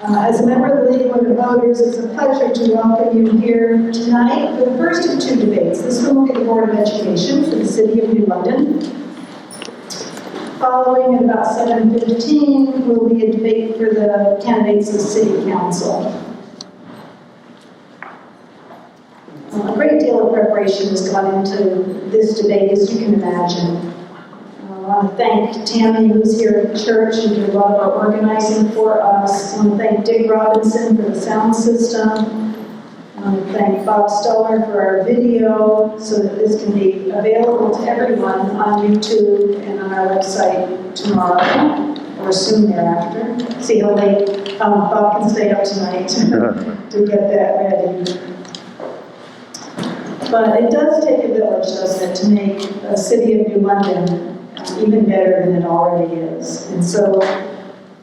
As a member of the League of Women Voters, it's a pleasure to welcome you here tonight for the first of two debates. This one will be the Board of Education for the City of New London. Following at about 7:15 will be a debate for the candidates of City Council. A great deal of preparation has gone into this debate, as you can imagine. I want to thank Tammy, who's here at the church and did a lot of our organizing for us. I want to thank Dick Robinson for the sound system. I want to thank Bob Stoller for our video so that this can be available to everyone on YouTube and on our website tomorrow or soon thereafter. See how late Bob can stay up tonight to get that ready. But it does take a village, doesn't it, to make a City of New London even better than it already is. And so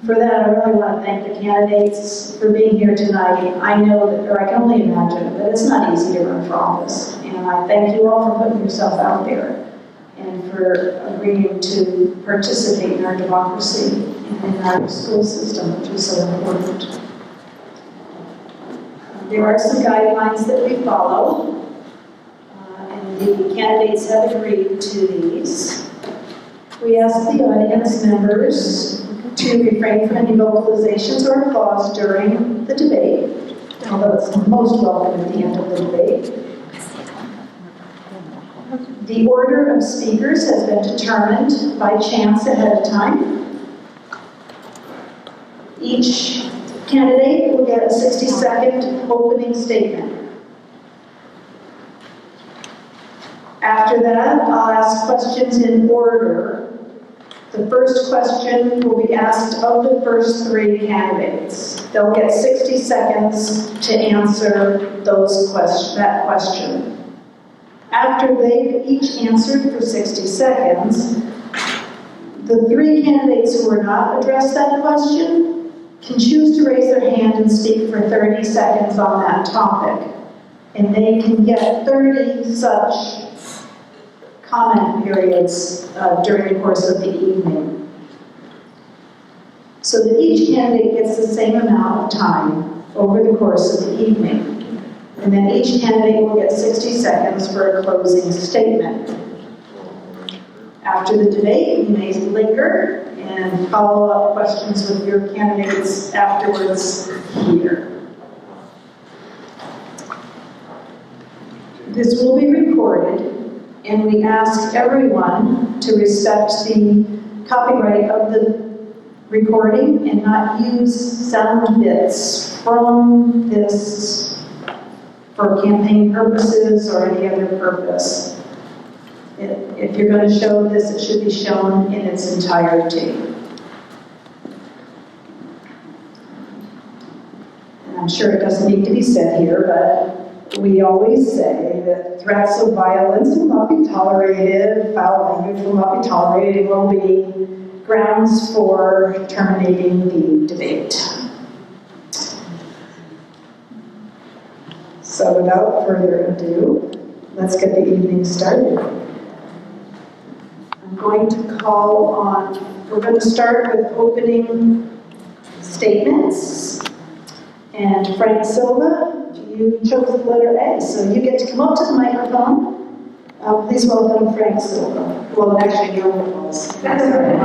for that, I really want to thank the candidates for being here tonight. I know that, or I can only imagine, that it's not easy to run for office. And I thank you all for putting yourself out there and for agreeing to participate in our democracy and in our school system, which is so important. There are some guidelines that we follow, and the candidates have agreed to these. We ask the audience members to refrain from any vocalizations or applause during the debate, although it's most welcome at the end of the debate. The order of speakers has been determined by chance ahead of time. Each candidate will get a 60-second opening statement. After that, I'll ask questions in order. The first question will be asked of the first three candidates. They'll get 60 seconds to answer that question. After they've each answered for 60 seconds, the three candidates who are not addressed that question can choose to raise their hand and speak for 30 seconds on that topic. And they can get 30 such comment periods during the course of the evening, so that each candidate gets the same amount of time over the course of the evening. And then each candidate will get 60 seconds for a closing statement. After the debate, you may linger and follow up questions with your candidates afterwards here. This will be recorded, and we ask everyone to respect the copyright of the recording and not use sound bits from this for campaign purposes or any other purpose. If you're going to show this, it should be shown in its entirety. And I'm sure it doesn't need to be said here, but we always say that threats of violence will not be tolerated, foul language will not be tolerated, and will be grounds for terminating the debate. So without further ado, let's get the evening started. I'm going to call on, we're going to start with opening statements. And Frank Silva, you chose the letter A, so you get to come up to the microphone. Please welcome Frank Silva. Well, actually, your one was. That's all right.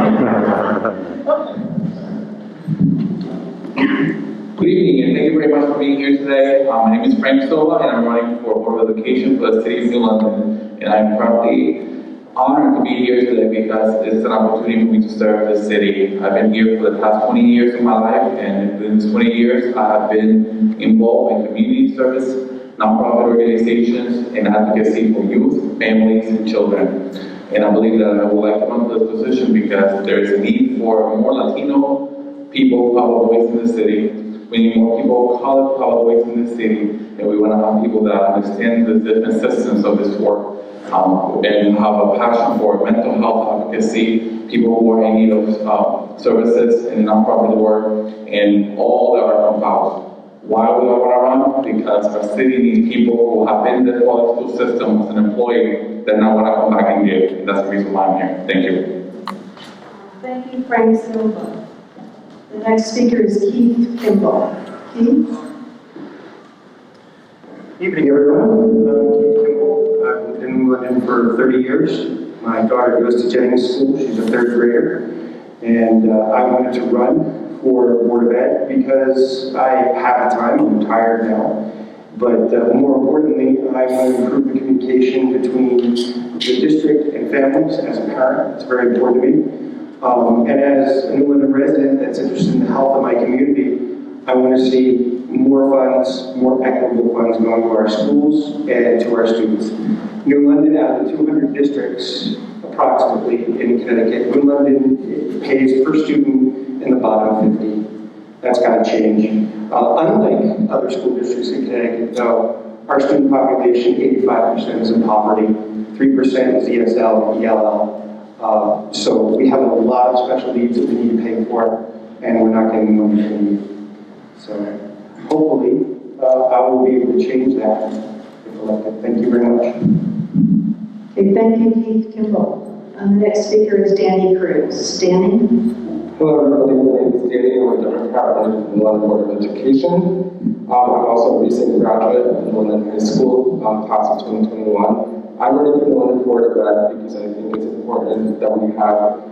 Good evening, and thank you very much for being here today. My name is Frank Silva, and I'm running for Board of Education for the City of New London. And I'm proudly honored to be here today because it's an opportunity for me to serve the city. I've been here for the past 20 years of my life, and in these 20 years, I have been involved in community service, nonprofit organizations, and advocacy for youth, families, and children. And I believe that I would like to run for this position because there is a need for more Latino people who have a voice in the city. We need more people of color who have a voice in the city, and we want to have people that understand the different systems of this work. And have a passion for mental health advocacy, people who are in need of services and nonprofit work, and all that are compiled. Why would I want to run? Because our city needs people who have been in the public school system as an employee that now want to come back and give. And that's the reason why I'm here. Thank you. Thank you, Frank Silva. The next speaker is Keith Kimball. Keith? Evening, everyone. Keith Kimball. I've been in London for 30 years. My daughter goes to Jennings School. She's a third grader. And I wanted to run for Board of Ed because I have the time. I'm tired now. But more importantly, I want to improve the communication between the district and families as a parent. It's very important to me. And as a New London resident that's interested in the health of my community, I want to see more funds, more equitable funds going to our schools and to our students. New London, out of the 200 districts approximately in Connecticut, New London pays per student in the bottom 50. That's got to change. Unlike other school districts in Connecticut, though, our student population, 85% is in poverty, 3% is ESL, ELL. So we have a lot of special needs that we need to pay for, and we're not getting the money we need. So hopefully, I will be able to change that if elected. Thank you very much. Okay, thank you, Keith Kimball. And the next speaker is Danny Cruz. Danny? Hello, everybody. My name is Danny. I'm a Democrat running for the London Board of Education. I'm also a recent graduate of London High School, class of 2021. I'm running for the London Board of Ed because I think it's important that we have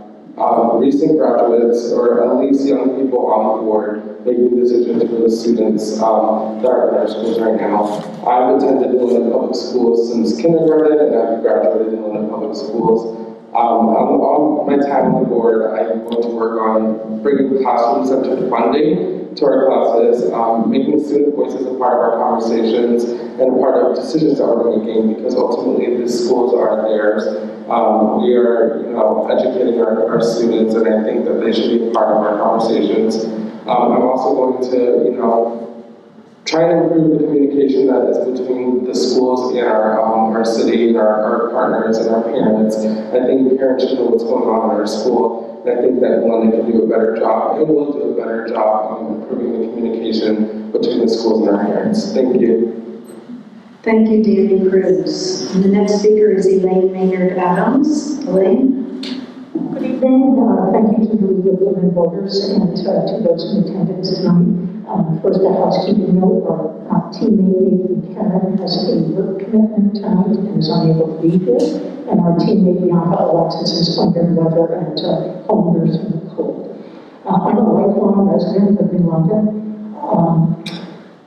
recent graduates, or at least young people on the board, making decisions for the students that are in our schools right now. I've attended London Public Schools since kindergarten, and I've graduated in London Public Schools. On my time on the board, I'm going to work on bringing classroom-centered funding to our classes, making student voices a part of our conversations and a part of decisions that we're making, because ultimately these schools are theirs. We are, educating our students, and I think that they should be a part of our conversations. I'm also going to, try to improve the communication that is between the schools and our city and our partners and our parents. I think parents should know what's going on in our school, and I think that London can do a better job, and will do a better job improving the communication between the schools and our parents. Thank you. Thank you, Danny Cruz. And the next speaker is Elaine Maynard Adams. Elaine? Good evening. Thank you to the League of Women Voters and to those in attendance tonight. First, a housekeeping note, our teammate Nathan Karen has a work commitment tonight and is unable to be here. And our teammate Bianca Alexis is under the weather and home nursing the cold. I'm a lifelong resident of New London.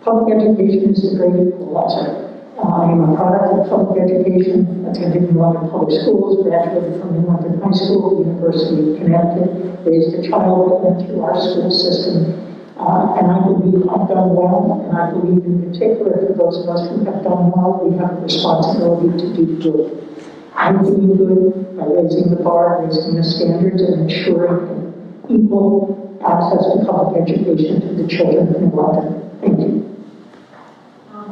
Public education is a great equalizer. I am a product of public education, attended New London Public Schools, graduated from New London High School, University of Connecticut, raised a child that went through our school system. And I believe I've done well, and I believe in particular for those of us who have done well, we have a responsibility to do good. I'm doing good by raising the bar, raising the standards, and ensuring equal access to public education to the children in London. Thank you.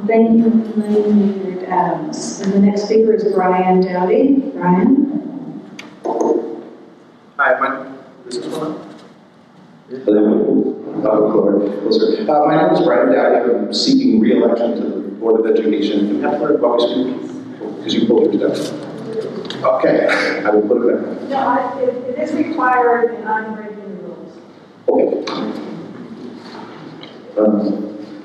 Thank you, Elaine Maynard Adams. And the next speaker is Brian Dowdy. Brian? Hi, this is one. My name is Brian Dowdy. I'm seeking re-election to the Board of Education. Do you have to learn about speaking? Because you pulled yours down. Okay, I will put it back. No, it is required, and I'm breaking the rules. Okay.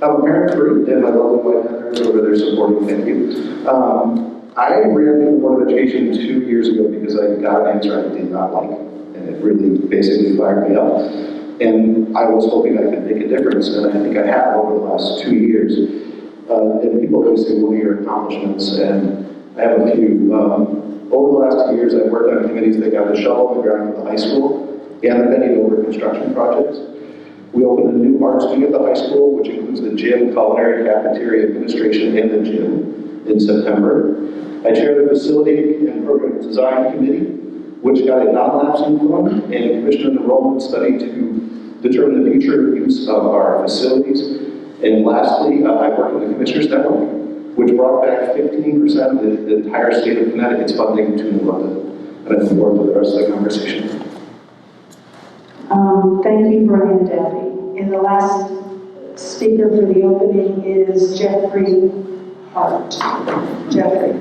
I'm a parent of three, and my lovely wife Heather is over there supporting. Thank you. I ran for the Board of Education 2 years ago because I got an answer I did not like, and it really basically fired me up. And I was hoping I could make a difference, and I think I have over the last 2 years. And people always say, what are your accomplishments? And I have a few. Over the last 2 years, I've worked on committees that got a shovel on the ground for the high school and the Penny Over construction projects. We opened a new arts wing at the high school, which includes the gym, culinary, cafeteria, administration, and the gym in September. I chair the facility and program design committee, which got a non-lapsing fund and commissioned an enrollment study to determine the future use of our facilities. And lastly, I worked with the Commissioners Network, which brought back 15% of the entire state of Connecticut's funding to New London. And I look forward to the rest of the conversation. Thank you, Brian Dowdy. And the last speaker for the opening is Jeffrey Hart. Jeffrey.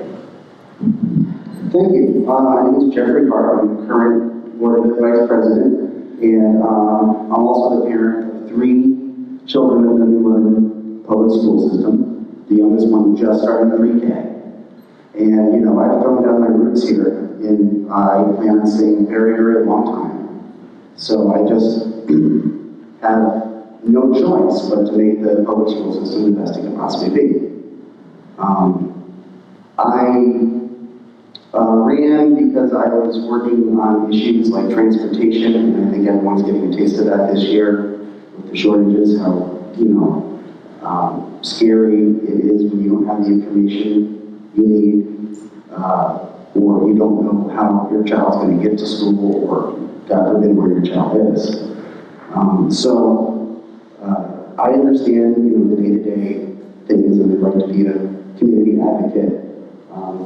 Thank you. My name is Jeffrey Hart. I'm the current Board of Ed Vice President. And I'm also the parent of 3 children in the New London public school system. The youngest one just started pre-K. And, you know, I've thrown down my roots here, and I plan on staying a very, very long time. So I just have no choice but to make the public school system the best it can possibly be. I ran because I was working on issues like transportation, and I think everyone's getting a taste of that this year with the shortages, how, you know, scary it is when you don't have the information you need, or you don't know how your child's going to get to school, or God forbid where your child is. I understand, you know, the day-to-day things, and I'd like to be a community advocate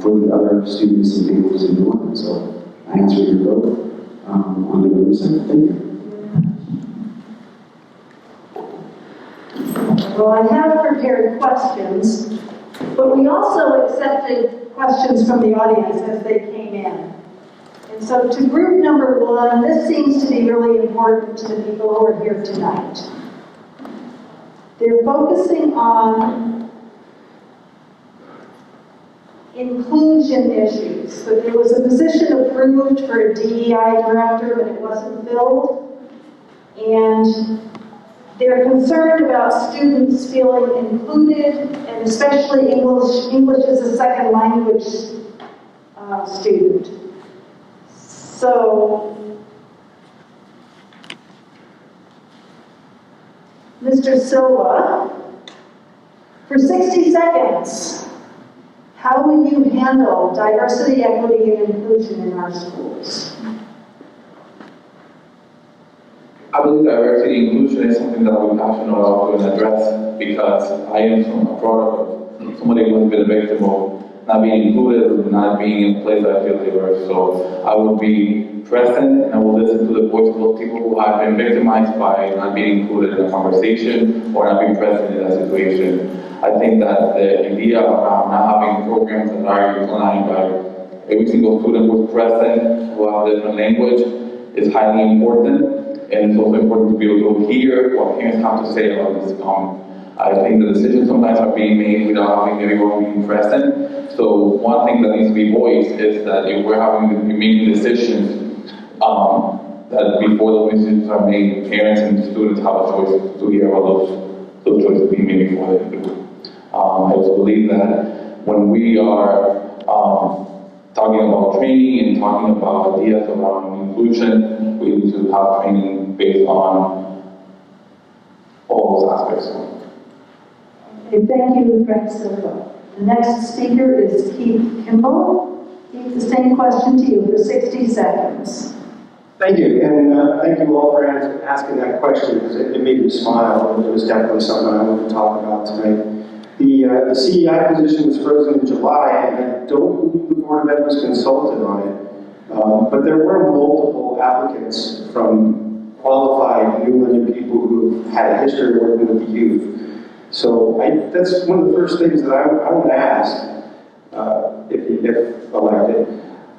for the other students and families in New London. So I ask for your vote on November 2nd. Thank you. Well, I have prepared questions, but we also accepted questions from the audience as they came in. And so to group number 1, this seems to be really important to the people who are here tonight. They're focusing on inclusion issues. So there was a position approved for a DEI director, but it wasn't filled. And they're concerned about students feeling included, and especially English as a second language student. So, Mr. Silva, for 60 seconds, how will you handle diversity, equity, and inclusion in our schools? I believe diversity and inclusion is something that we're passionate about to address, because I am a product of somebody who has been a victim of not being included or not being in a place that I feel diverse. So I will be present and I will listen to the voice of those people who have been victimized by not being included in a conversation or not being present in that situation. I think that the idea of not having programs that are inclined by every single student who's present, who has a different language, is highly important. And it's also important to be able to hear what parents have to say about this. I think the decisions sometimes are being made without having everyone being present. So one thing that needs to be voiced is that if we're making decisions, that before those decisions are made, parents and students have a choice to hear about those choices being made before they do. I also believe that when we are talking about training and talking about ideas around inclusion, we need to have training based on all those aspects. Okay, thank you, Frank Silva. The next speaker is Keith Kimball. Keith, the same question to you for 60 seconds. Thank you, and thank you all for asking that question, because it made me smile, and it was definitely something I wanted to talk about tonight. The CEI position was frozen in July, and I don't believe the Board of Ed was consulted on it. But there were multiple applicants from qualified New London people who had a history of working with the youth. So that's one of the first things that I would ask if elected.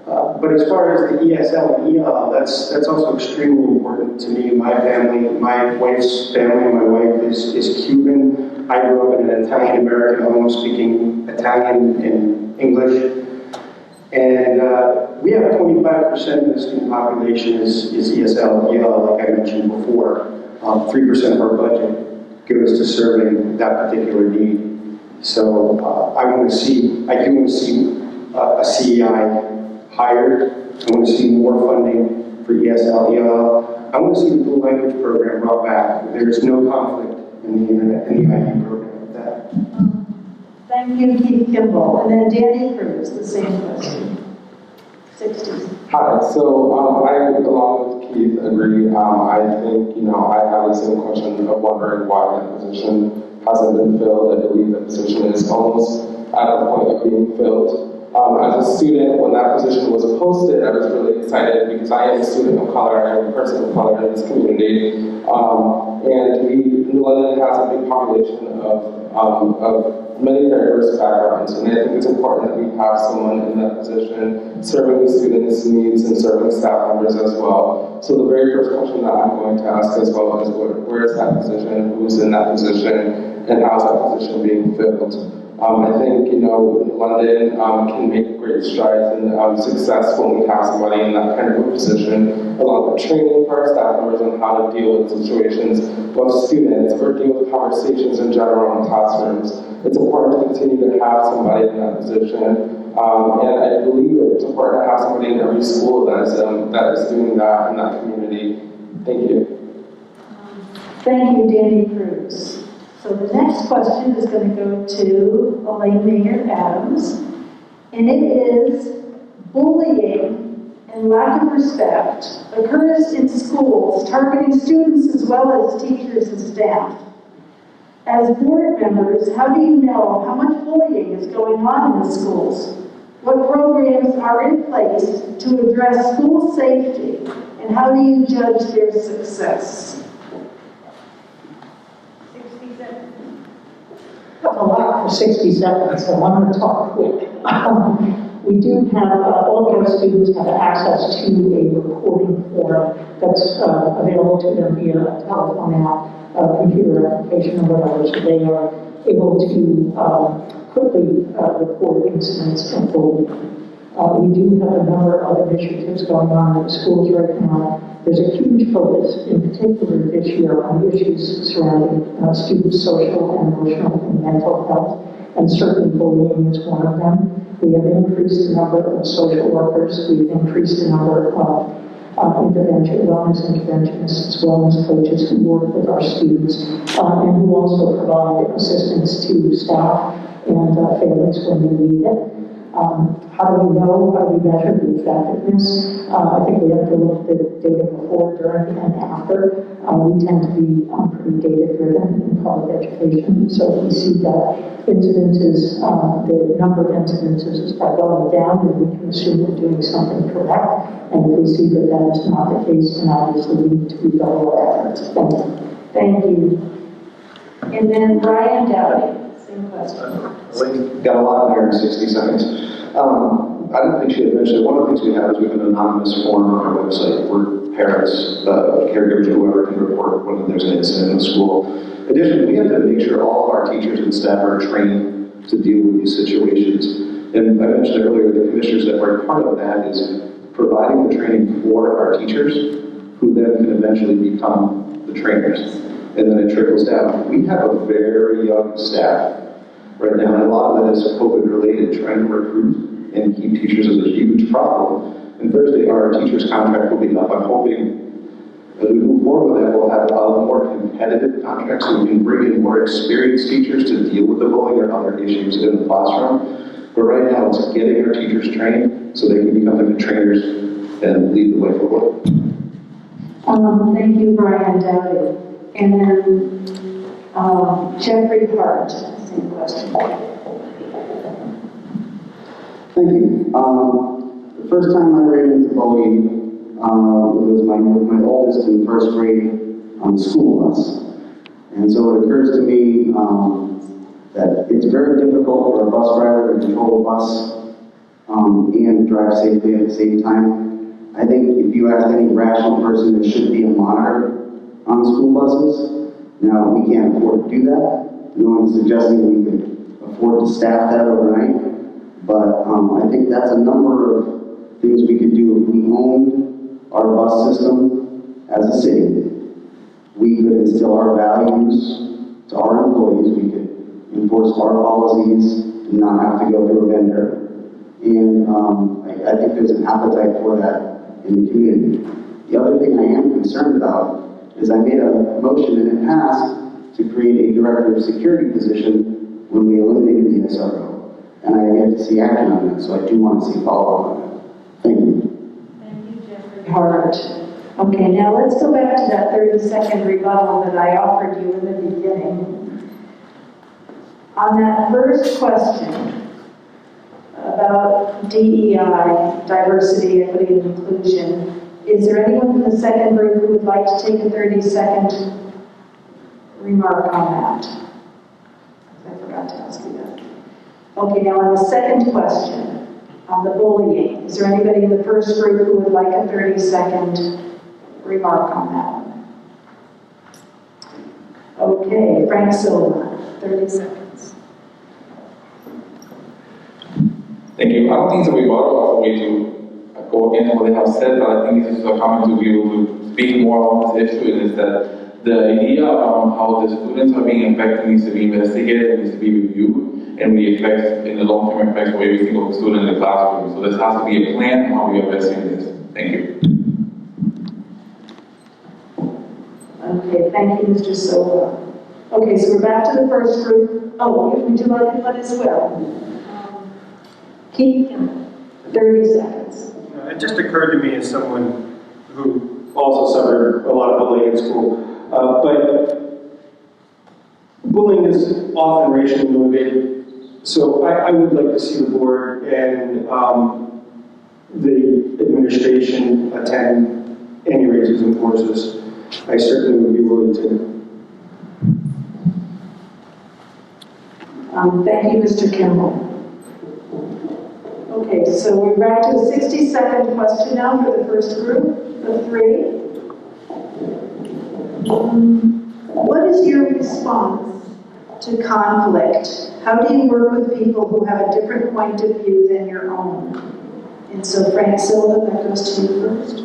But as far as the ESL and EL, that's also extremely important to me. My family, my wife's family, my wife is Cuban. I grew up in an Italian-American home speaking Italian and English. And we have 25% of the student population is ESL and EL, like I mentioned before. 3% of our budget goes to serving that particular need. So I do want to see a CEI hired. I want to see more funding for ESL, EL. I want to see the dual language program brought back. There's no conflict in the internet, in the IU program with that. Thank you, Keith Kimball. And then Danny Cruz, the same question. 60. Hi, so I, along with Keith, agree. I think, I have the same question of wondering why that position hasn't been filled. I believe the position is almost at the point of being filled. As a student, when that position was posted, I was really excited because I am a student of color, I am a person of color in this community. And New London has a big population of many diverse backgrounds, and I think it's important that we have someone in that position serving the students' needs and serving staff members as well. So the very first question that I'm going to ask as well is where is that position, who's in that position, and how's that position being filled? I think, London can make great strides in success when we have somebody in that kind of a position, along with training for our staff members on how to deal with situations with students or deal with conversations in general in classrooms. It's important to continue to have somebody in that position. And I believe it's important to have somebody in every school that is doing that in that community. Thank you. Thank you, Danny Cruz. So the next question is going to go to Elaine Maynard Adams, and it is: bullying and lack of respect occurs in schools, targeting students as well as teachers and staff. As board members, how do you know how much bullying is going on in the schools? What programs are in place to address school safety, and how do you judge their success? A lot for 60 seconds, so I'm going to talk quick. We do have, all of our students have access to a reporting form that's available to them via a telephone app, computer application, or whatever, so they are able to quickly report incidents of bullying. We do have a number of initiatives going on in the schools right now. There's a huge focus, in particular this year, on issues surrounding students' social and emotional and mental health, and certainly bullying is one of them. We have increased the number of social workers. We've increased the number of wellness interventionists, as well as coaches who work with our students, and who also provide assistance to staff and families when they need it. How do we know? How do we measure the effectiveness? I think we have to look at the data before, during, and after. We tend to be pretty data-driven in public education. So if we see that incidences, the number of incidences are going down, then we can assume we're doing something correct. And if we see that that is not the case, then obviously we need to redouble our efforts. Thank you. Thank you. And then Brian Dowdy, same question. We got a lot in there in 60 seconds. I don't think she had mentioned, one of the things we have is we have an anonymous form on our website where parents, caregivers, whoever can report when there's an incident in the school. Additionally, we have to make sure all of our teachers and staff are trained to deal with these situations. And I mentioned earlier, the commissioners that were part of that is providing the training for our teachers, who then can eventually become the trainers. And then it trickles down. We have a very young staff right now, and a lot of that is COVID-related. Trying to recruit and keep teachers is a huge problem. And Thursday, our teachers' contract will be up. I'm hoping as we move forward with that, we'll have a more competitive contract so we can bring in more experienced teachers to deal with the bullying or other issues in the classroom. But right now, it's getting our teachers trained so they can become the trainers and lead the way forward. Thank you, Brian Dowdy. And then Jeffrey Hart, same question. Thank you. The first time I ran into bullying, it was my oldest in first grade on the school bus. And so it occurs to me that it's very difficult for a bus driver to control a bus and drive safely at the same time. I think if you ask any rational person, there should be a monitor on school buses. Now, we can't afford to do that. No one's suggesting we could afford to staff that overnight. But I think that's a number of things we could do if we owned our bus system as a city. We could instill our values to our employees. We could enforce our policies and not have to go through a vendor. And I think there's an appetite for that in the community. The other thing I am concerned about is I made a motion and it passed to create a director of security position when we eliminated the SRO. And I have to see action on that, so I do want to see follow-up on that. Thank you. Thank you, Jeffrey Hart. Okay, now let's go back to that 30-second rebuttal that I offered you in the beginning. On that first question about DEI, diversity, equity, and inclusion. Is there anyone from the second group who would like to take a 30-second remark on that? I forgot to ask you that. Okay, now on the second question, on the bullying, is there anybody in the first group who would like a 30-second remark on that one? Okay, Frank Silva, 30 seconds. Thank you. I don't think it's a rebuttal as a way to go against what they have said, but I think it's just a comment to be able to speak more on this issue, and is that the idea around how the students are being affected needs to be investigated, needs to be reviewed, and the effects, in the long-term effects for every single student in the classroom. So this has to be a plan on how we invest in this. Thank you. Okay, thank you, Mr. Silva. Okay, so we're back to the first group. Oh, would you like one as well? Keith, 30 seconds. It just occurred to me as someone who also suffered a lot of bullying in school, but bullying is often racially motivated. So I would like to see the board and the administration attend any racism courses. I certainly would be willing to. Thank you, Mr. Kimball. Okay, so we're back to a 60-second question now for the first group of three. What is your response to conflict? How do you work with people who have a different point of view than your own? And so Frank Silva, that goes to you first.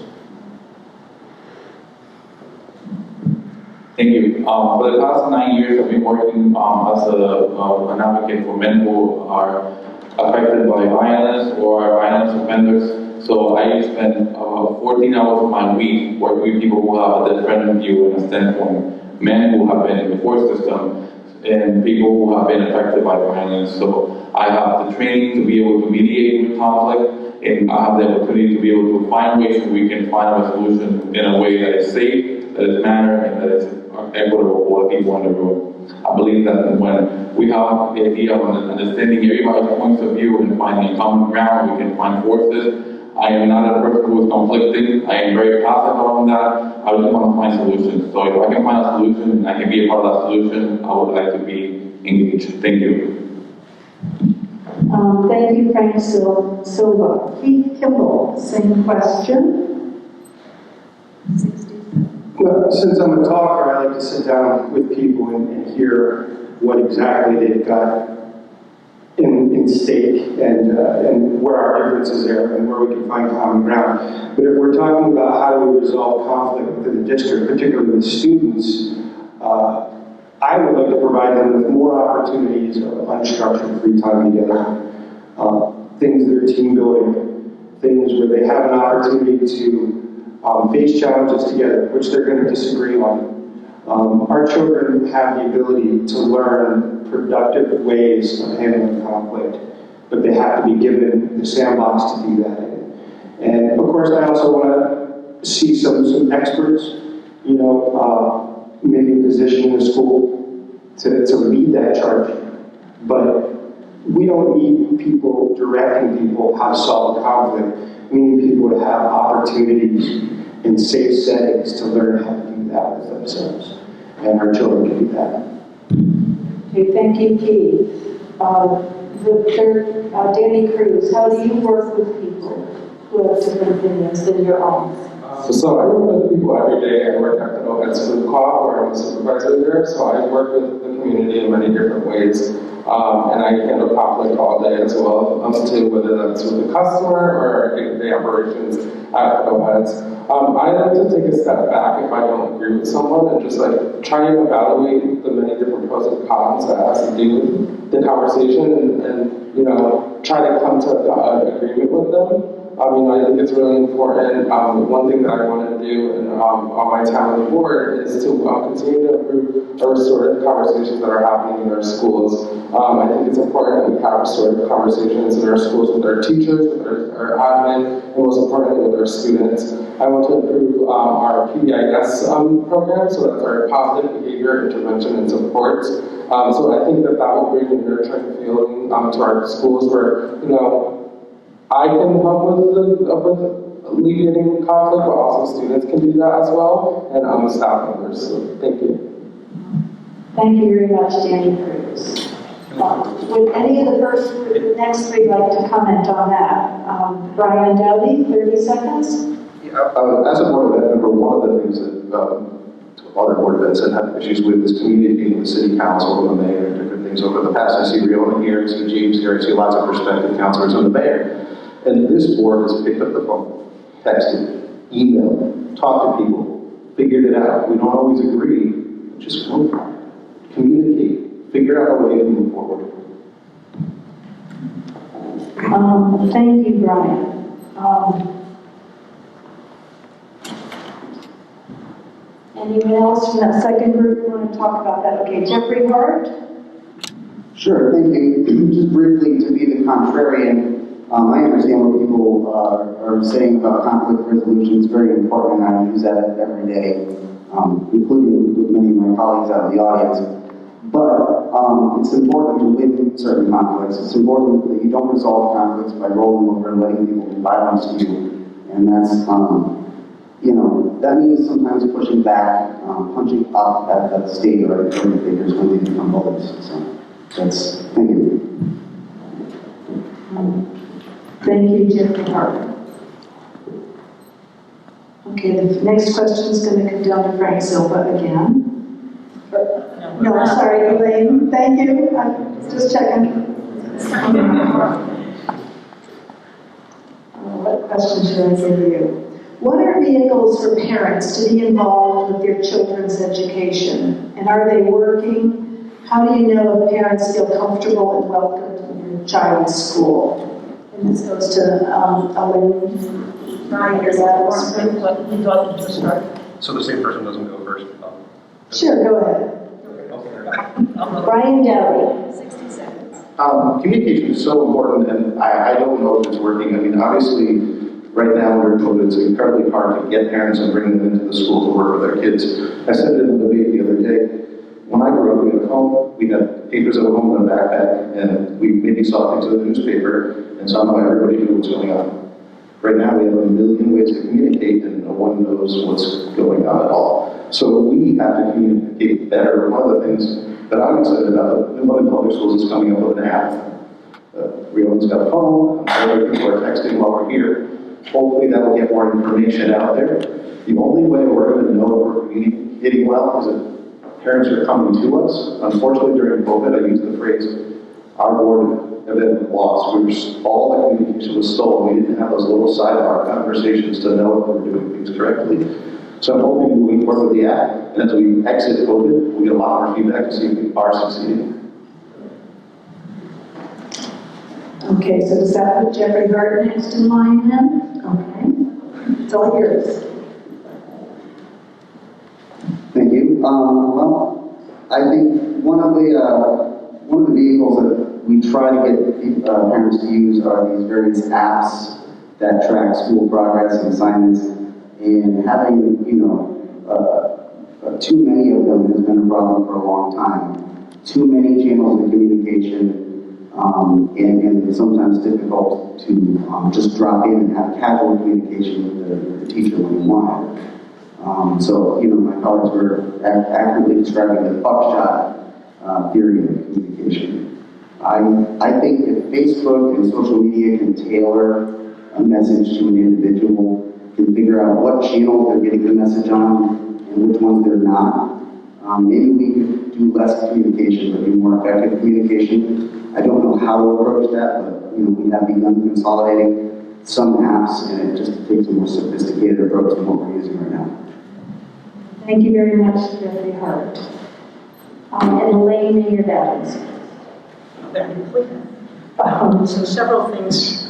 Thank you. For the past 9 years, I've been working as an advocate for men who are affected by violence or violence offenders. So I spend about 14 hours of my week working with people who have a different view and a standpoint. Men who have been in the court system and people who have been affected by violence. So I have the training to be able to mediate with conflict, and I have the opportunity to be able to find ways that we can find a solution in a way that is safe, that is mannered, and that is equitable for the people in the room. I believe that when we have the idea of understanding everybody's points of view and finding a common ground, we can find forces. I am not a person who is conflicting. I am very passive around that. I just want to find solutions. So if I can find a solution and I can be a part of that solution, I would like to be engaged. Thank you. Thank you, Frank Silva. Keith Kimball, same question. 60. Well, since I'm a talker, I like to sit down with people and hear what exactly they've got in stake and where our differences are and where we can find common ground. But if we're talking about how do we resolve conflict within the district, particularly with students, I would like to provide them with more opportunities of unstructured free time together. Things that are team building, things where they have an opportunity to face challenges together, which they're going to disagree on. Our children have the ability to learn productive ways of handling conflict, but they have to be given the sandbox to do that in. And of course, I also want to see some experts, maybe a position in the school to lead that charge. But we don't need people directing people how to solve conflict. We need people to have opportunities in safe settings to learn how to do that with themselves. And our children can do that. Okay, thank you, Keith. The third, Danny Cruz, how do you work with people who have different opinions than your own? So I work with people every day. I work at the OED Food Co-op where I'm a supervisor there. So I work with the community in many different ways. And I handle conflict all day as well, whether that's with the customer or day-to-day operations at OEDs. I like to take a step back if I don't agree with someone and just try to evaluate the many different pros and cons that has to do with the conversation and try to come to an agreement with them. I think it's really important. One thing that I want to do on my time on the board is to continue to improve our restorative conversations that are happening in our schools. I think it's important that we have restorative conversations in our schools with our teachers, with our admin, and most importantly with our students. I want to improve our PBIS program, so that's our positive behavior intervention and support. So I think that will bring a nurturing feeling to our schools where, I can help with alleviating conflict, but also students can do that as well, and staff members. So thank you. Thank you very much, Danny Cruz. Would any of the next three like to comment on that? Brian Dowdy, 30 seconds. As a board event member, one of the things that other board events have had issues with is communicating with city council and the mayor and different things. Over the past, I see Riona here, I see James here, I see lots of prospective councilors and the mayor. And this board has picked up the phone, texted, emailed, talked to people, figured it out. We don't always agree, but just move on. Communicate, figure out a way to move forward. Thank you, Brian. Anyone else from that second group want to talk about that? Okay, Jeffrey Hart? Sure, thank you. Just briefly, to be the contrarian, I understand what people are saying about conflict resolution. It's very important, and I use that every day, including with many of my colleagues out in the audience. But it's important to win certain conflicts. It's important that you don't resolve conflicts by rolling over and letting people do violence to you. And that's, that means sometimes pushing back, punching up at the state or authority figures when they become bullies. So that's, thank you. Thank you, Jeffrey Hart. Okay, the next question is going to come down to Frank Silva again. No, I'm sorry, Elaine. Thank you. I'm just checking. What question should I give you? What are vehicles for parents to be involved with their children's education? And are they working? How do you know if parents feel comfortable and welcomed in your child's school? And this goes to Elaine. Brian, is that what you thought to start? So the same person doesn't go first? Sure, go ahead. Brian Dowdy. 60 seconds. Communication is so important, and I don't know if it's working. I mean, obviously, right now under COVID, it's incredibly hard to get parents and bring them into the school to work with their kids. I said it in the debate the other day. When I grew up, we had home, we had papers at home in a backpack, and we maybe saw things in the newspaper, and somehow everybody knew what's going on. Right now, we have a million ways to communicate, and no one knows what's going on at all. So we have to communicate better. One of the things that I'm excited about, New London Public Schools is coming up with an app. Riona's got a phone, other people are texting while we're here. Hopefully that will get more information out there. The only way we're going to know if we're communicating well is if parents are coming to us. Unfortunately, during COVID, I used the phrase, our board event lost. All the communication was stolen. We didn't have those little sidebar conversations to know if we were doing things correctly. So I'm hoping moving forward with the app, and as we exit COVID, we'll get a lot more feedback to see if we are succeeding. Okay, so does that put Jeffrey Hart next in line then? Okay. It's all yours. Thank you. Well, I think one of the vehicles that we try to get parents to use are these various apps that track school progress and assignments, and having, too many of them has been a problem for a long time. Too many channels of communication, and sometimes difficult to just drop in and have casual communication with the teacher when you want it. So, my colleagues were accurately describing the buckshot theory of communication. I think if Facebook and social media can tailor a message to an individual, can figure out what channels they're getting the message on and which ones they're not, maybe we could do less communication, but be more effective communication. I don't know how to approach that, but we have begun consolidating some apps, and it just takes a more sophisticated approach than what we're using right now. Thank you very much, Jeffrey Hart. And Elaine Mayer-Davids. So several things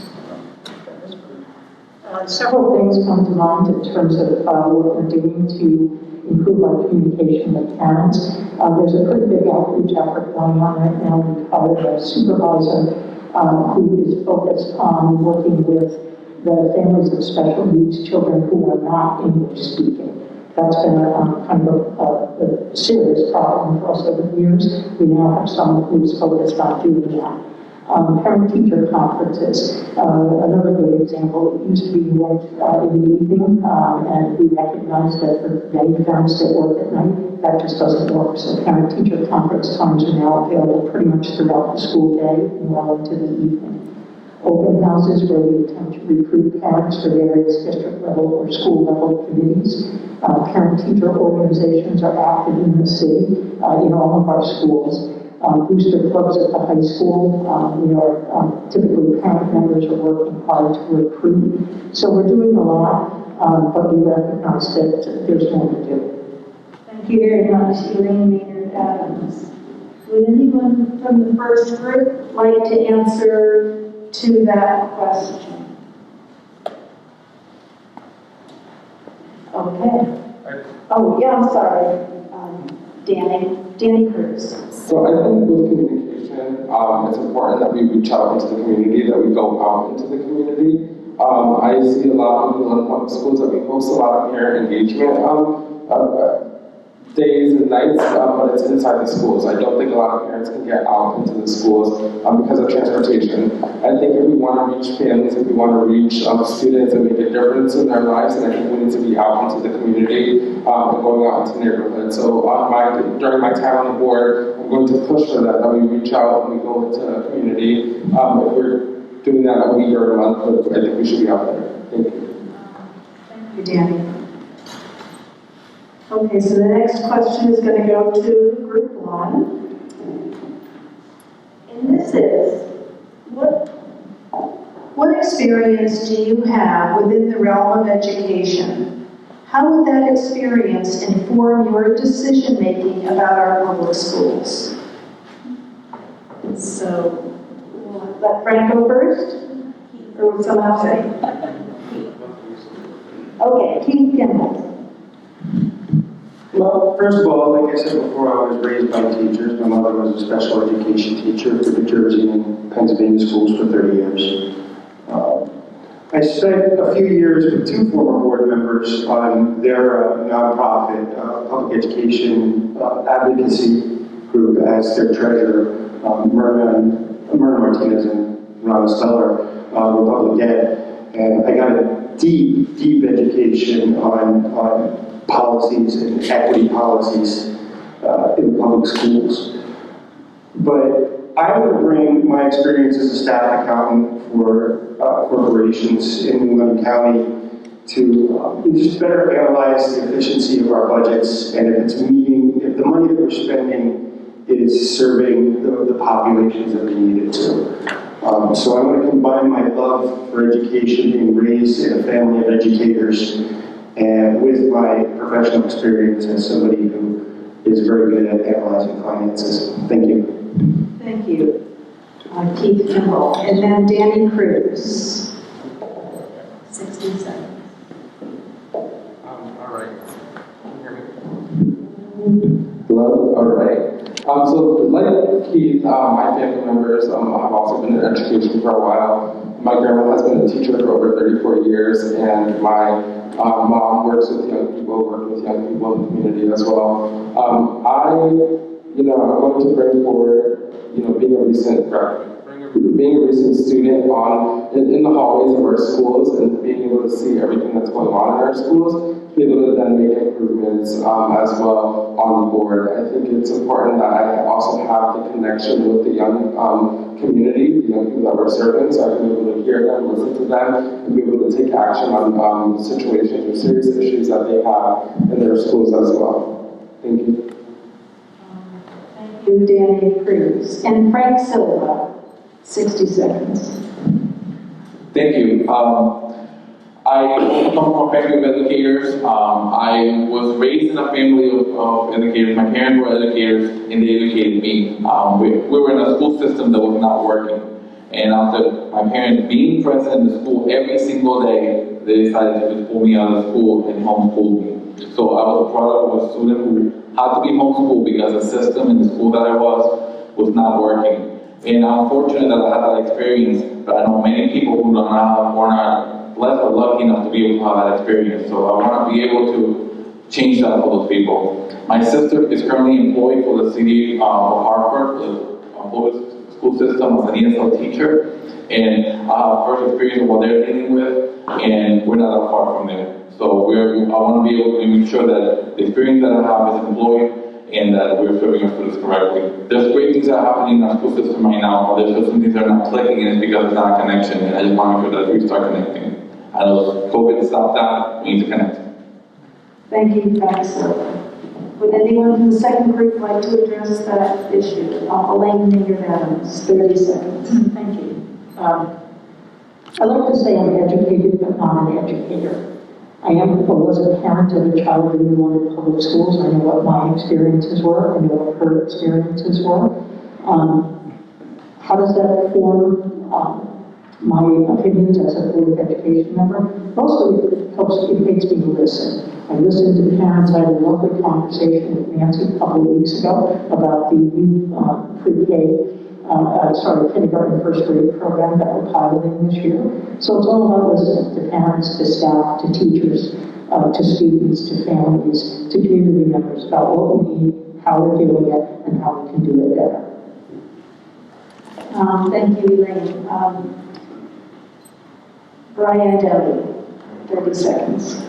come to mind in terms of what we're doing to improve our communication with parents. There's a pretty big outreach effort going on right now. We've hired a supervisor who is focused on working with the families of special needs children who are not English speaking. That's been kind of a serious problem for us over the years. We now have someone who's focused on doing that. Parent-teacher conferences, another good example. It used to be you went in the evening, and we recognized that for many parents that work at night, that just doesn't work. So parent-teacher conference times are now available pretty much throughout the school day and well into the evening. Open houses where we attempt to recruit parents for various district level or school level committees. Parent-teacher organizations are active in the city, in all of our schools. Booster clubs at the high school, typically parent members are working hard to recruit. So we're doing a lot, but we recognize that there's more to do. Thank you very much, Elaine Maynard Adams. Would anyone from the first group like to answer to that question? Okay. Oh, yeah, I'm sorry. Danny Cruz. So I think with communication, it's important that we reach out into the community, that we go out into the community. I see a lot of people in public schools that we host a lot of parent engagement days and nights, but it's inside the schools. I don't think a lot of parents can get out into the schools because of transportation. I think if we want to reach families, if we want to reach students and make a difference in their lives, then I think we need to be out into the community and going out into neighborhoods. So during my time on the board, I'm going to push for that we reach out and we go into the community. If we're doing that a week or a month, but I think we should be out there. Thank you. Thank you, Danny. Okay, so the next question is going to go to group one. And this is, what experience do you have within the realm of education? How would that experience inform your decision-making about our public schools? So, we'll let Frank go first? Or would someone else say? Okay, Keith Kimball. Well, first of all, like I said before, I was raised by teachers. My mother was a special education teacher for New Jersey and Pennsylvania schools for 30 years. I spent a few years with two former board members on their nonprofit public education advocacy group as their treasurer, Myrna Martinez and Ron Steller, were public ed. And I got a deep, deep education on policies and equity policies in public schools. But I would bring my experience as a staff accountant for corporations in New London County to just better analyze the efficiency of our budgets and if the money that we're spending is serving the populations that we need it to. So I want to combine my love for education, being raised in a family of educators, and with my professional experience as somebody who is very good at analyzing finances. Thank you. Thank you, Keith Kimball. And then Danny Cruz. 60 seconds. All right. Can you hear me? Hello? All right. So like Keith, my family members have also been in education for a while. My grandma has been a teacher for over 34 years, and my mom works with young people, working with young people in the community as well. I'm going to bring forward, being a recent student in the hallways of our schools and being able to see everything that's going on in our schools, be able to then make improvements as well on the board. I think it's important that I also have the connection with the young community, the young people that we're serving, so I can be able to hear them, listen to them, and be able to take action on situations or serious issues that they have in their schools as well. Thank you. Thank you, Danny Cruz. And Frank Silva, 60 seconds. Thank you. I come from a family of educators. I was raised in a family of educators. My parents were educators, and they educated me. We were in a school system that was not working. And after my parents being present in the school every single day, they decided to just pull me out of school and homeschool me. So I was a product of a student who had to be homeschooled because the system in the school that I was not working. And I'm fortunate that I had that experience, but I know many people who don't have or not blessed or lucky enough to be able to have that experience. So I want to be able to change that for those people. My sister is currently employed for the city of Hartford, the public school system as an ESL teacher, and I have first experience of what they're dealing with, and we're not that far from there. So I want to be able to make sure that the experience that I have is employed, and that we're serving our students correctly. There's great things that are happening in our school system right now, but there's just some things that are not clicking, and it's because it's not a connection, and I just want to make sure that we start connecting. I know COVID stopped that, we need to connect. Thank you, Councilor. Would anyone from the second group like to address that issue? Elaine Maynard-Adams, 30 seconds. Thank you. I like to say I'm educated, but not an educator. I was a parent of a child in New London Public Schools. I know what my experiences were. I know what her experiences were. How does that form my opinions as a Board of Education member? Mostly it makes me listen. I listened to parents. I had a lovely conversation with Nancy a couple of weeks ago about the new kindergarten, first grade program that we're piloting this year. So it's all about listening to parents, to staff, to teachers, to students, to families, to community members about what we need, how we're doing it, and how we can do it better. Thank you, Elaine. Brian Deli, 30 seconds.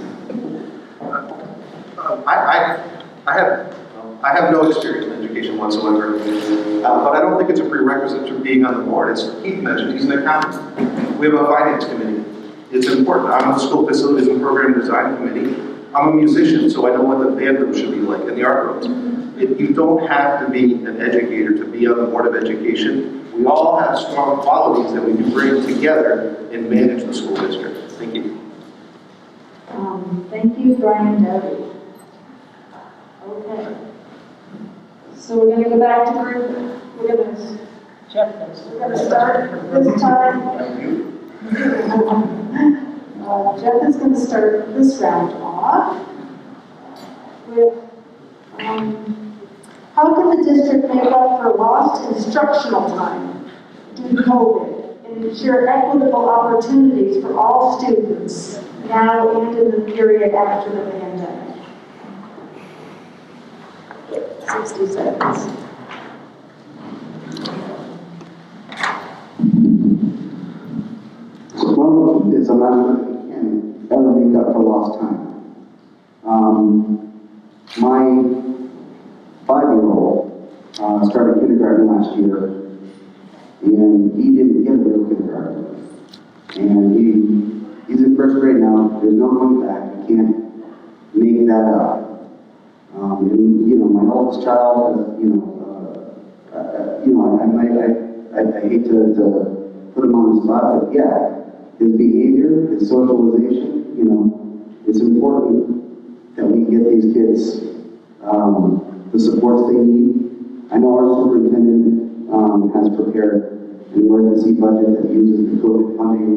I have no experience in education whatsoever, but I don't think it's a prerequisite to being on the board. As Keith mentioned, he's an accountant. We have a finance committee. It's important. I'm on the school facilities and program design committee. I'm a musician, so I know what the band room should be like and the art rooms. You don't have to be an educator to be on the board of education. We all have strong qualities that we can bring together and manage the school district. Thank you. Thank you, Brian Deli. Okay. So we're going to go back to group. We're going to start this time. Jeff is going to start this round off with how can the district make up for lost instructional time due to COVID and ensure equitable opportunities for all students now and in the period after the pandemic? 60 seconds. One is I'm not sure if we can ever make up for lost time. My 5-year-old started kindergarten last year, and he didn't get a real kindergarten. And he's in first grade now. There's no going back. You can't make that up. And my oldest child, I hate to put him on the spot, but yeah, his behavior, his socialization, it's important that we get these kids the supports they need. I know our superintendent has prepared an emergency budget that uses the COVID funding.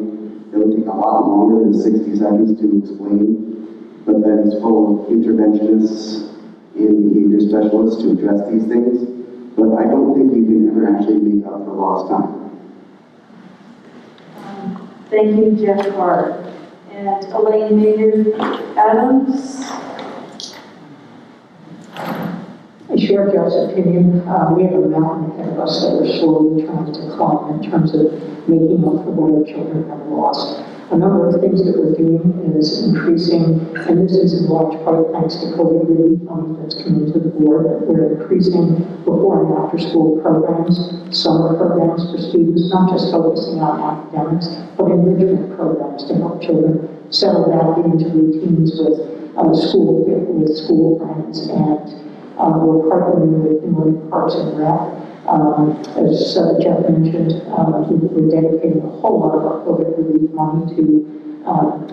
It will take a lot longer than 60 seconds to explain, but that is full of interventionists and behavior specialists to address these things. But I don't think you can ever actually make up for lost time. Thank you, Jeff Hart. And Elaine Maynard-Adams. I share Jeff's opinion. We have a mountain ahead of us that we're slowly trying to climb in terms of making up for what our children have lost. A number of things that we're doing is increasing, and this is in large part thanks to COVID relief money that's come into the board, we're increasing before and after school programs, summer programs for students, not just focusing on academics, but enrichment programs to help children settle back into routines with school friends. And we're partnering with New England Parks and Rec. As Jeff mentioned, we're dedicating a whole lot of our COVID relief money to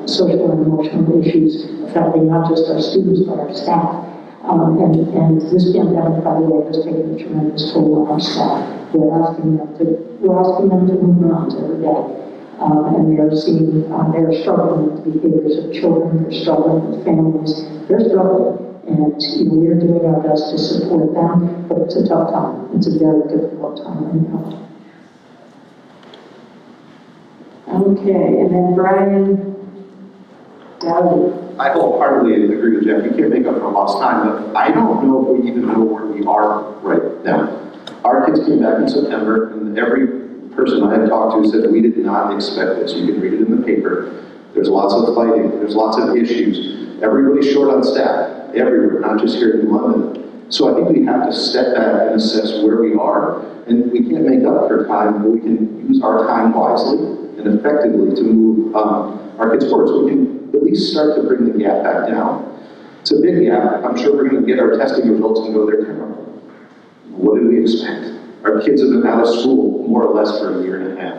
social and emotional issues affecting not just our students, but our staff. And this pandemic, by the way, has taken a tremendous toll on our staff. We're asking them to move mountains every day. And they're struggling with the behaviors of children, they're struggling with families, they're struggling. And we're doing our best to support them, but it's a tough time. It's a very difficult time right now. Okay, and then Brian Dowdy. I wholeheartedly agree with Jeff. You can't make up for lost time, but I don't know if we even know where we are right now. Our kids came back in September, and every person I had talked to said, we did not expect this. You can read it in the paper. There's lots of fighting, there's lots of issues. Everybody's short on staff, everywhere, not just here in London. So I think we have to step back and assess where we are, and we can't make up for time, but we can use our time wisely and effectively to move our kids forward. So we can at least start to bring the gap back down. It's a big gap. I'm sure we're going to get our testing results and go, they're terrible. What did we expect? Our kids have been out of school more or less for a year and a half.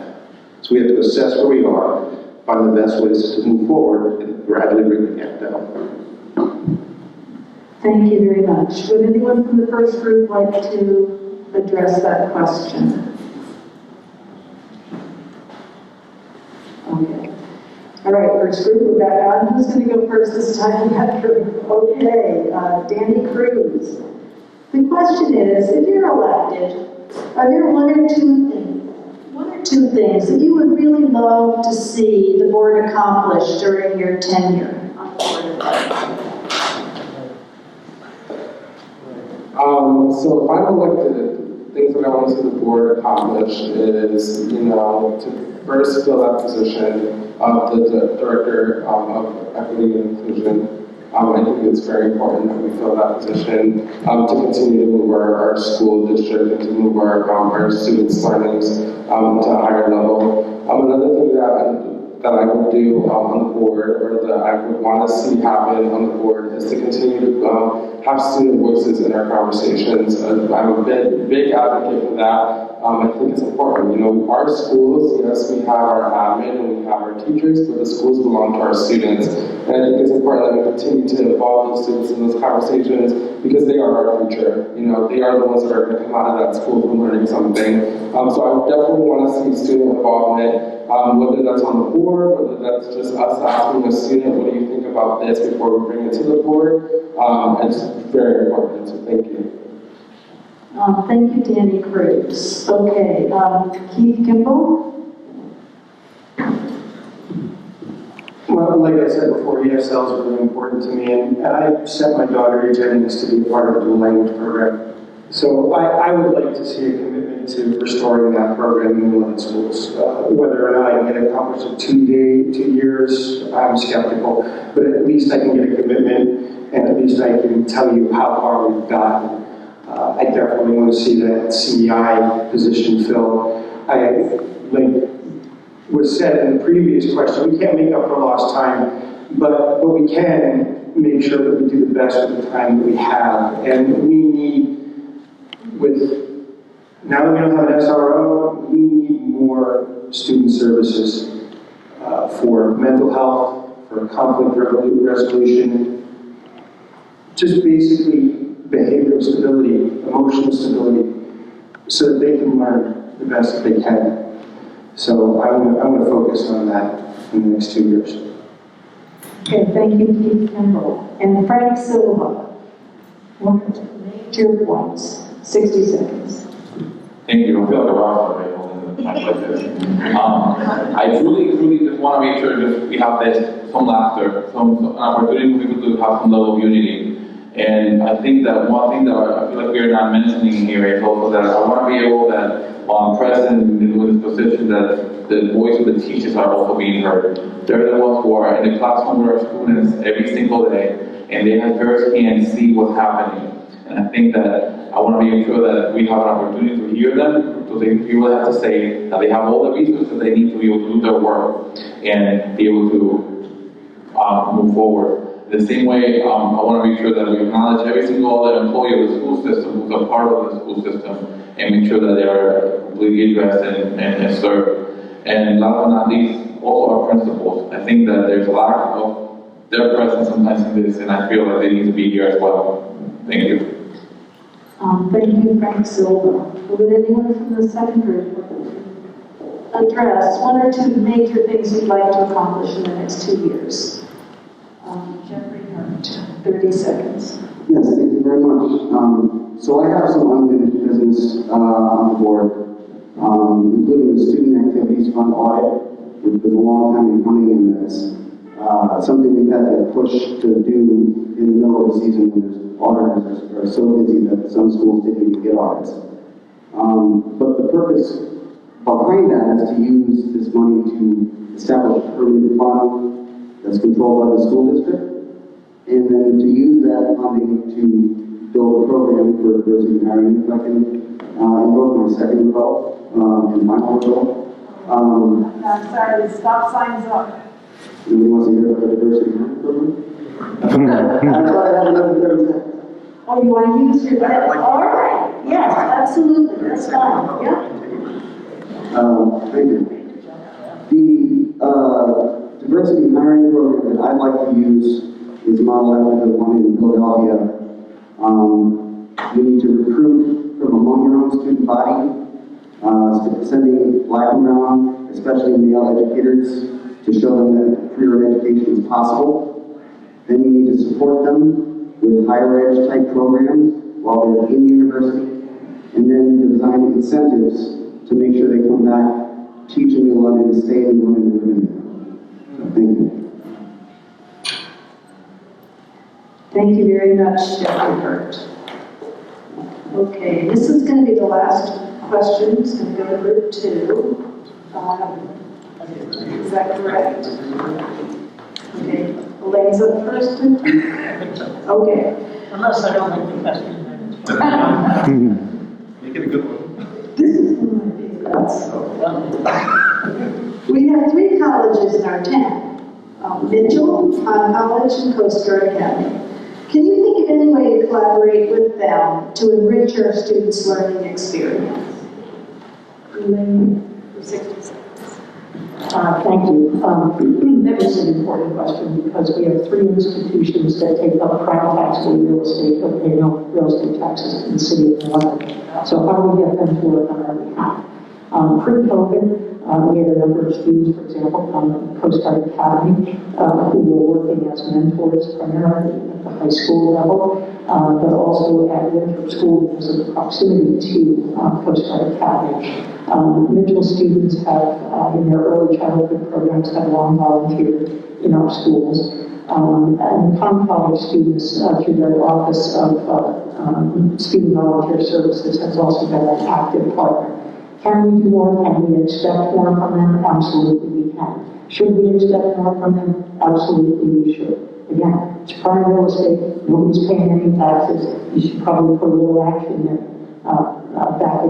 So we have to assess where we are, find the best ways to move forward, and gradually bring the gap down. Thank you very much. Would anyone from the first group like to address that question? Okay. All right, first group, we're back on. Who's going to go first this time? Okay, Danny Cruz. The question is, if you're elected, are there one or two things that you would really love to see the board accomplish during your tenure on the board of Ed? So if I'm elected, things that I want to see the board accomplish is, to first fill that position of the Director of Equity and Inclusion. I think it's very important that we fill that position to continue to move our school district and to move our students' learnings to a higher level. Another thing that I would do on the board, or that I would want to see happen on the board, is to continue to have student voices in our conversations. I'm a big advocate for that. I think it's important. Our schools, yes, we have our admin and we have our teachers, but the schools belong to our students. And I think it's important that we continue to involve those students in those conversations because they are our future. They are the ones that are going to come out of that school from learning something. So I would definitely want to see student involvement, whether that's on the board, whether that's just us asking a student, what do you think about this before we bring it to the board. It's very important, so thank you. Thank you, Danny Cruz. Okay, Keith Kimball? Well, like I said before, ESL is really important to me, and I sent my daughter Jennings to be part of the dual language program. So I would like to see a commitment to restoring that program in the London schools. Whether or not I can get it accomplished in 2 years, I'm skeptical, but at least I can get a commitment, and at least I can tell you how far we've gotten. I definitely want to see that CEI position filled. Like was said in the previous question, we can't make up for lost time, but we can make sure that we do the best with the time that we have. And we need, now that we don't have an SRO, we need more student services for mental health, for conflict resolution, just basically behavioral stability, emotional stability, so that they can learn the best that they can. So I'm going to focus on that in the next 2 years. Okay, thank you, Keith Kimball. And Frank Silva, major points, 60 seconds. Thank you. I feel like a rock star holding the mic like this. I truly just want to make sure that we have some laughter, some opportunity for people to have some level of unity. And I think that one thing that I feel like we're not mentioning here is also that I want to be able that while I'm present in this position, that the voice of the teachers are also being heard. They're the ones who are in the classroom with our students every single day, and they have firsthand see what's happening. And I think that I want to make sure that we have an opportunity to hear them, to hear what they have to say, that they have all the resources they need to be able to do their work and be able to move forward. The same way, I want to make sure that we acknowledge every single other employee of the school system who's a part of the school system and make sure that they are completely addressed and served. And last but not least, also our principals. I think that there's a lack of their presence sometimes in this, and I feel like they need to be here as well. Thank you. Thank you, Frank Silva. Would anyone from the second group address one or two major things you'd like to accomplish in the next 2 years? Jeffrey Hart, 30 seconds. Yes, thank you very much. So I have some unfinished business on the board, including the student activities fund audit, which was a long time in coming, and that's something we've had to push to do in the middle of the season when there's auditors are so busy that some schools didn't even get audits. But the purpose behind that is to use this money to establish a permanent fund that's controlled by the school district, and then to use that funding to build a program for diversity hiring. If I can invoke my second result, and final result. I'm sorry, the stop sign's up. Nobody wants to hear about the diversity hiring program? I thought I had another 30 seconds. Oh, you want to use your, all right, yes, absolutely, that's fine, yeah. Thank you. The diversity hiring program that I'd like to use is modeled after the one in Philadelphia. You need to recruit from among your own student body, sending black and brown, especially male educators, to show them that career education is possible. Then you need to support them with higher ed type programs while they're in university, and then design incentives to make sure they come back teaching in London and stay in London and live in there. So thank you. Thank you very much, Dr. Hurt. Okay, this is going to be the last question. It's going to go to group 2. Is that correct? Okay, Elaine's up first. Okay. Unless I don't make the question. Make it a good one. This is one of my favorites. We have 3 colleges in our town. Mitchell, College, and Coast Guard Academy. Can you think of any way to collaborate with them to enrich our students' learning experience? Elaine, for 60 seconds. Thank you. That is an important question because we have 3 institutions that take up prime taxable real estate, but pay no real estate taxes in the city of London. So how do we get them to work on our behalf? Pre-COVID, we had a number of students, for example, from the Coast Guard Academy, who were working as mentors primarily at the high school level, but also at Winthrop School because of the proximity to Coast Guard Academy. Mitchell students have, in their early childhood programs, have long volunteered in our schools. And Palm College students, through their Office of Student Volunteer Services, has also been an active partner. Can we do more? Can we expect more from them? Absolutely we can. Should we expect more from them? Absolutely we should. Again, it's prime real estate, nobody's paying any taxes. You should probably put a little action there. Back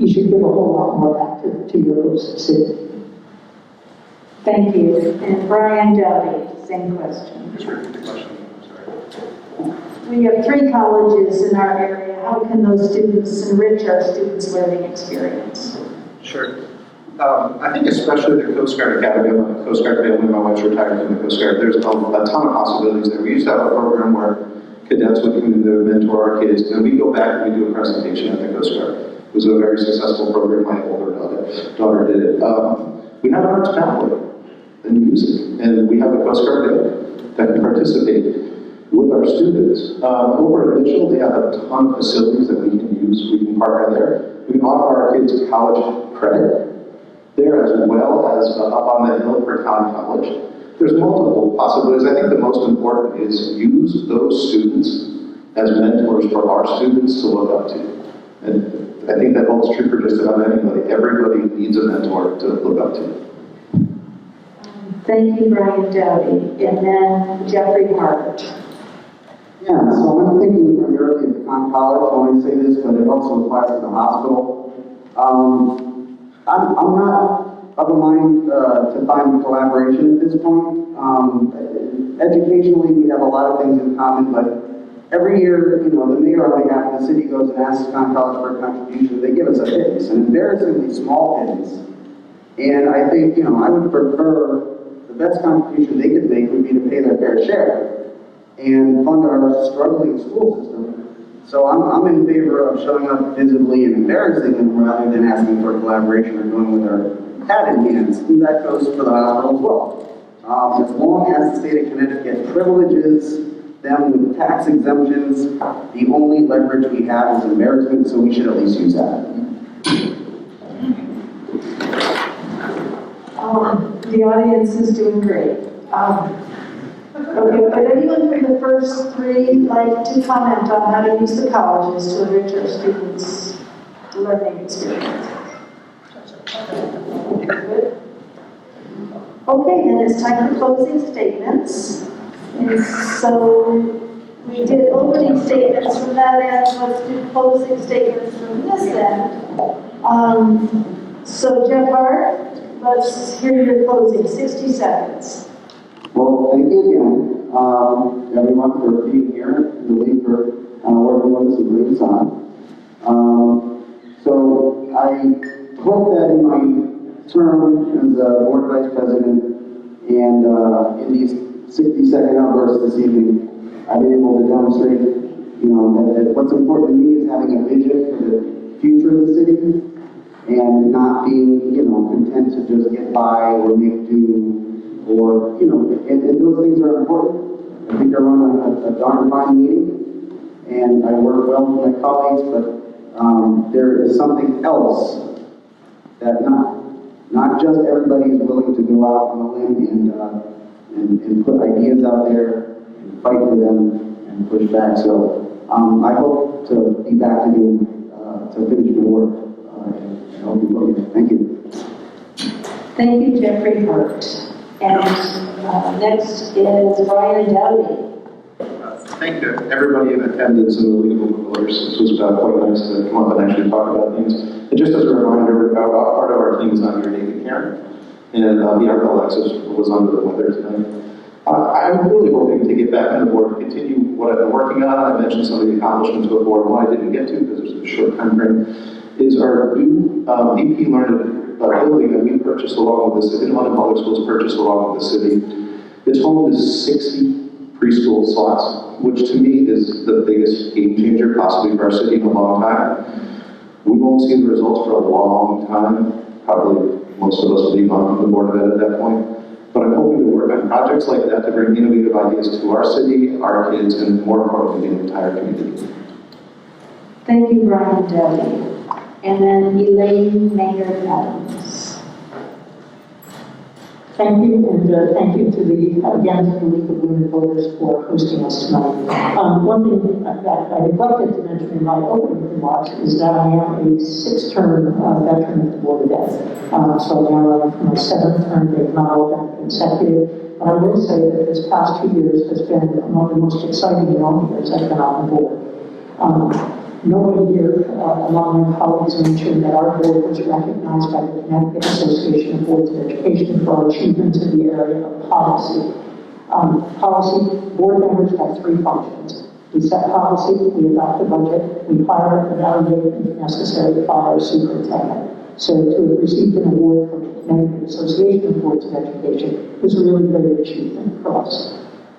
you should give a whole lot more back to your host city. Thank you. And Brian Dowdy, same question. Just repeat the question. I'm sorry. We have 3 colleges in our area. How can those students enrich our students' learning experience? Sure. I think especially the Coast Guard Academy, I'm a Coast Guard family, my wife's retired from the Coast Guard, there's a ton of possibilities there. We used to have a program where cadets would come in to mentor our kids, and we go back and we do a presentation at the Coast Guard. It was a very successful program, my older daughter did it. We have an arts pathway in music, and we have a Coast Guard day that can participate with our students. Over at Mitchell, they have a ton of facilities that we can use. We can partner there. We can offer our kids college credit there as well as up on the hill for Town College. There's multiple possibilities. I think the most important is use those students as mentors for our students to look up to. And I think that holds true for just about anybody. Everybody needs a mentor to look up to. Thank you, Brian Dowdy. And then Jeffrey Hart. Yeah, so I'm thinking primarily of Con College when I say this, but it also applies to the hospital. I'm not of a mind to find collaboration at this point. Educationally, we have a lot of things in common, but every year, the mayor on behalf of the city goes and asks Con College for a contribution. They give us a pittance, an embarrassingly small pittance. And I think, I would prefer the best contribution they could make would be to pay their fair share and fund our struggling school system. So I'm in favor of showing up visibly and embarrassing them rather than asking for collaboration or going with our hat in hands. And that goes for the hospital as well. As long as the state of Connecticut privileges them with tax exemptions, the only leverage we have is embarrassment, so we should at least use that. The audience is doing great. Okay, but anyone from the first three like to comment on how to use the colleges to enrich our students' learning experience? Good. Okay, then it's time for closing statements. And so we did opening statements from that end, let's do closing statements from this end. So Jeff Hart, let's hear your closing, 60 seconds. Well, thank you again, everyone, for being here, and the league for working with us and bringing us on. So I hope that in my term as board vice president and in these 60-second outbursts this evening, I've been able to demonstrate, that what's important to me is having a vision for the future of the city and not being, content to just get by or make do. Or, and those things are important. I think I run a darn fine meeting, and I work well with my colleagues, but there is something else that not just everybody is willing to go out on a limb and put ideas out there and fight for them and push back. So I hope to be back to finish my work. And I'll be voting. Thank you. Thank you, Jeffrey Hurt. And next is Brian Dowdy. Thank you, everybody in attendance and the legal voters. This was quite nice to come up and actually talk about things. And just as a reminder, part of our team is on here, David Karen, and the Alexis was under the weather tonight. I'm really hoping to get back on the board, continue what I've been working on. I mentioned some of the accomplishments before. One I didn't get to because there's a short time frame is our new VP Learning building that we purchased along with the city. London Public Schools purchased along with the city. This home is 60 preschool slots, which to me is the biggest game changer possibly for our city in a long time. We won't see the results for a long time. Probably most of us will be on the board of ed at that point. But I'm hoping to work on projects like that to bring innovative ideas to our city, our kids, and more importantly, the entire community. Thank you, Brian Dowdy. And then Elaine Maynard Adams. Thank you, and thank you to the League of Women Voters for hosting us tonight. One thing that I neglected to mention in my opening remarks is that I am a six-term veteran of the Board of Ed. So I'm now running for my seventh term. They've not all been consecutive. But I will say that this past 2 years has been among the most exciting and long years I've been on the board. Nobody here among my colleagues mentioned that our board was recognized by the Connecticut Association of Boards of Education for our achievements in the area of policy. Board members have three functions. We set policy, we adopt a budget, we hire, evaluate, and if necessary, fire a superintendent. So to have received an award from the Connecticut Association of Boards of Education was a really great achievement for us.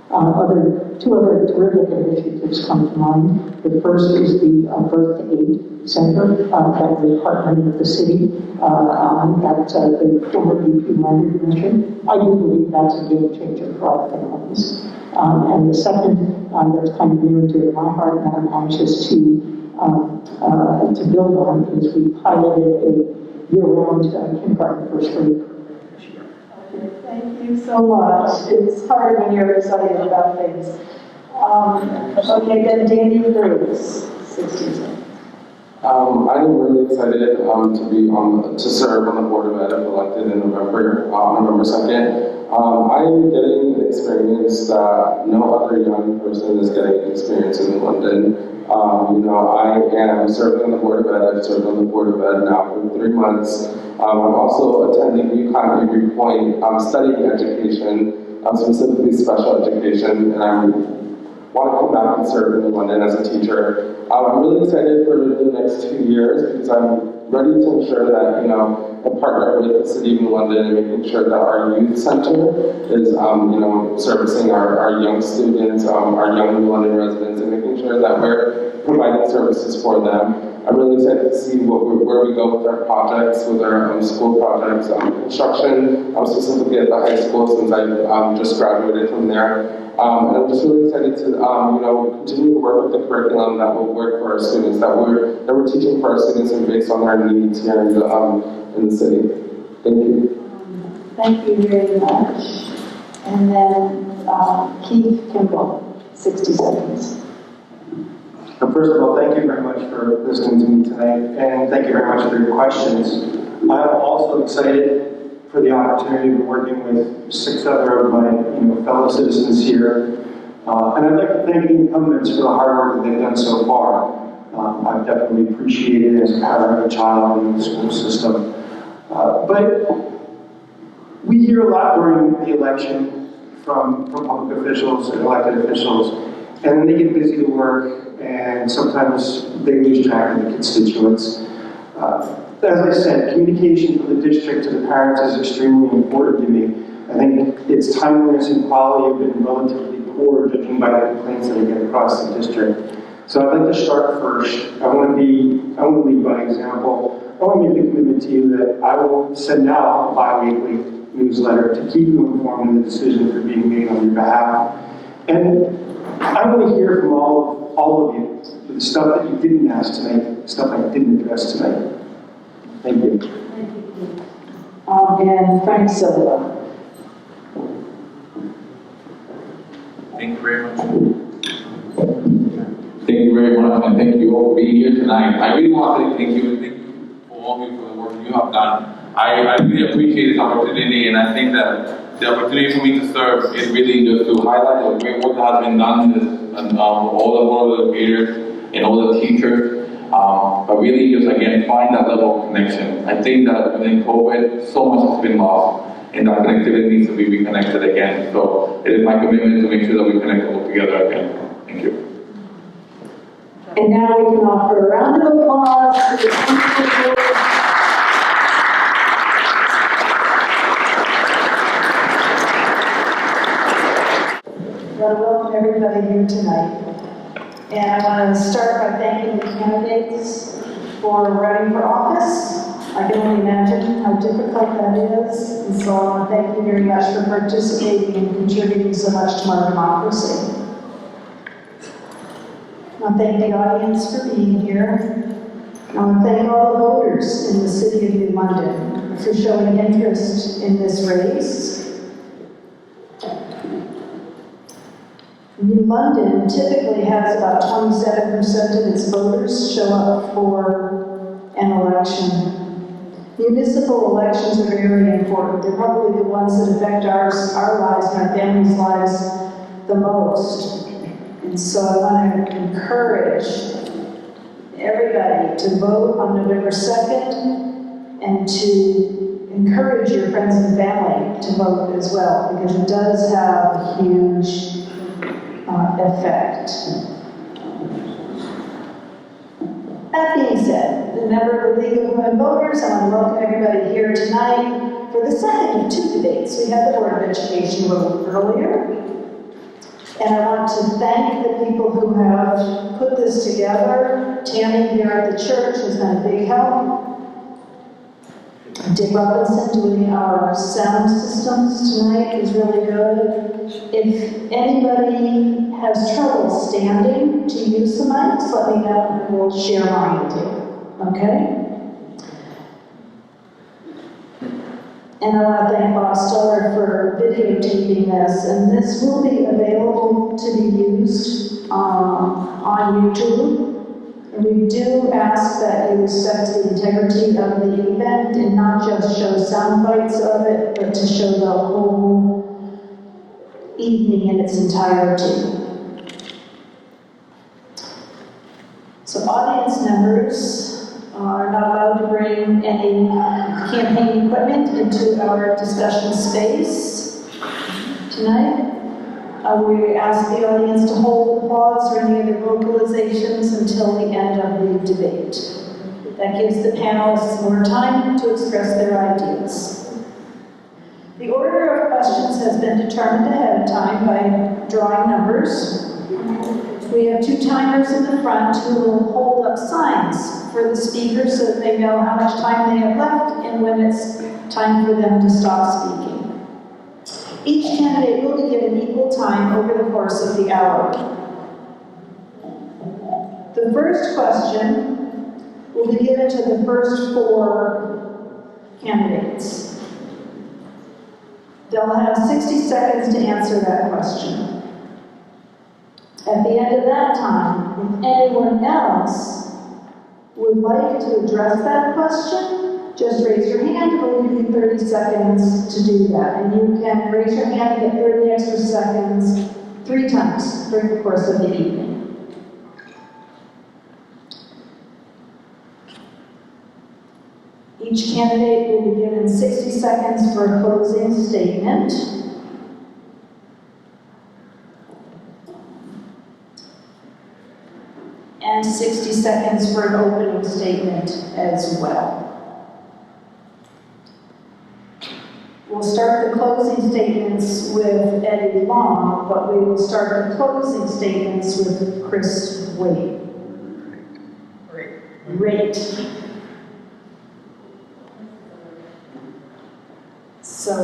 Two other terrific initiatives come to mind. The first is the Birth to Aid Center that we're partnering with the city on that the former VP Leonard mentioned. I do believe that's a game changer for our families. And the second that's kind of near and dear to my heart and I'm anxious to build on is we piloted a year-round kindergarten first grade. Thank you so much. It's hard when you're excited about things. Okay, then Danny Bruce, 60 seconds. I'm really excited to serve on the Board of Ed if elected in November 2nd. I'm getting an experience that no other young person is getting experience in London. I am serving on the Board of Ed. I've served on the Board of Ed now for 3 months. I'm also attending UConn Avery Point, studying education, specifically special education, and I want to come back and serve in London as a teacher. I'm really excited for the next 2 years because I'm ready to ensure that, I partner with the City of New London and making sure that our youth center is, servicing our young students, our young New London residents, and making sure that we're providing services for them. I'm really excited to see where we go with our projects, with our school projects, construction, specifically at the high school since I've just graduated from there. And I'm just really excited to, continue to work with the curriculum that will work for our students, that we're teaching for our students and based on their needs here in the city. Thank you. Thank you very much. And then Keith Kimball, 60 seconds. First of all, thank you very much for listening to me tonight, and thank you very much for your questions. I'm also excited for the opportunity of working with 6 other of my fellow citizens here. And I'd like to thank the incumbents for the hard work that they've done so far. I've definitely appreciated it as a parent of a child in the school system. But we hear a lot during the election from public officials and elected officials, and then they get busy to work, and sometimes they lose track of the constituents. As I said, communication from the district to the parents is extremely important to me. I think its timeliness and quality have been relatively poor, judging by the complaints that I get across the district. So I'd like to start first. I want to lead by example. I want to make a commitment to you that I will send out a bi-weekly newsletter to keep you informed of the decisions that are being made on your behalf. And I want to hear from all of you for the stuff that you didn't ask tonight, stuff I didn't address tonight. Thank you. And Frank Silva. Thank you very much. Thank you very much, and thank you all for being here tonight. I really want to thank you for all of you for the work you have done. I really appreciate this opportunity, and I think that the opportunity for me to serve is really just to highlight the great work that has been done and all the board educators and all the teachers. But really just again find that level of connection. I think that within COVID, so much has been lost, and that connectivity needs to be reconnected again. So it is my commitment to make sure that we connect all together again. Thank you. And now we can offer a round of applause to the wonderful board. I want to welcome everybody here tonight. And I want to start by thanking the candidates for running for office. I can only imagine how difficult that is. And so I want to thank you very much for participating and contributing so much to our democracy. I want to thank the audience for being here. I want to thank all the voters in the city of New London for showing interest in this race. New London typically has about 27% of its voters show up for an election. Municipal elections are very important. They're probably the ones that affect our lives and our families' lives the most. And so I want to encourage everybody to vote on November 2nd and to encourage your friends and family to vote as well, because it does have a huge effect. That being said, as a member of the League of Women Voters, I want to welcome everybody here tonight for the second of 2 debates. We had the Board of Education a little earlier, and I want to thank the people who have put this together. Tammy here at the church has been a big help. Dick Robinson doing our sound systems tonight is really good. If anybody has trouble standing to use the mics, let me know and we'll share mine with you, okay? And I want to thank Bob Stoller for videotaping this, and this will be available to be used on YouTube. And we do ask that you respect the integrity of the event and not just show sound bites of it, but to show the whole evening in its entirety. So audience members are not allowed to bring any campaign equipment into our discussion space tonight. We ask the audience to hold applause or any other vocalizations until the end of the debate. That gives the panelists more time to express their ideas. The order of questions has been determined ahead of time by drawing numbers. We have 2 timers in the front who will hold up signs for the speakers so that they know how much time they have left and when it's time for them to stop speaking. Each candidate will be given equal time over the course of the hour. The first question will be given to the first 4 candidates. They'll have 60 seconds to answer that question. At the end of that time, if anyone else would like to address that question, just raise your hand and we'll give you 30 seconds to do that. And you can raise your hand and get 30 extra seconds 3 times during the course of the evening. Each candidate will be given 60 seconds for a closing statement. And 60 seconds for an opening statement as well. We'll start the closing statements with Eddie Long, but we will start the closing statements with Chris Wade. Great. So,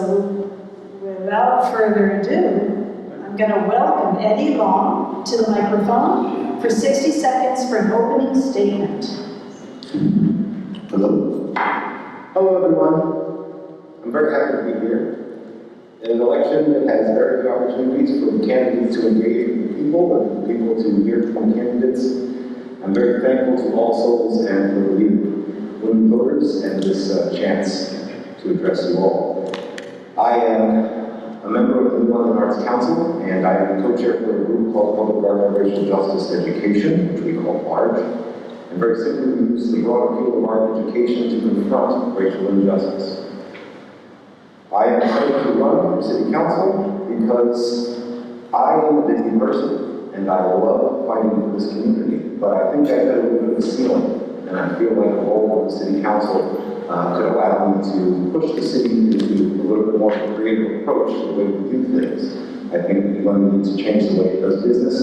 without further ado, I'm going to welcome Eddie Long to the microphone for 60 seconds for an opening statement. Hello. Hello, everyone. I'm very happy to be here. In an election that has very few opportunities for candidates to engage with the people and for people to hear from candidates, I'm very thankful to All Souls and for the women voters and this chance to address you all. I am a member of the New London Arts Council, and I am co-chair for a group called Public Art for Racial Justice Education, which we call LARGE. And very simply, we use the broad appeal of art education to confront racial injustice. I am excited to run for City Council because I am a busy person, and I love fighting for this community. But I think I've got a little bit of a ceiling, and I feel like the role of the City Council could allow me to push the city into a little bit more of a creative approach to the way we do things. I think New London needs to change the way it does business,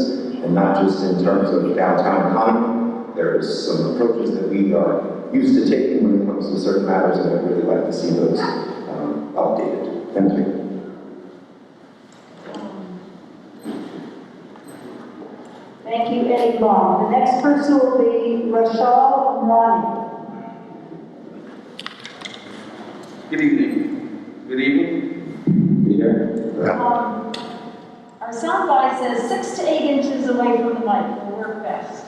and not just in terms of downtown economy. There's some approaches that we are used to taking when it comes to certain matters, and I'd really like to see those updated. Thank you. Thank you, Eddie Long. The next person will be Rashal Rani. Good evening. Good evening. Our soundbite says 6 to 8 inches away from the mic will work best.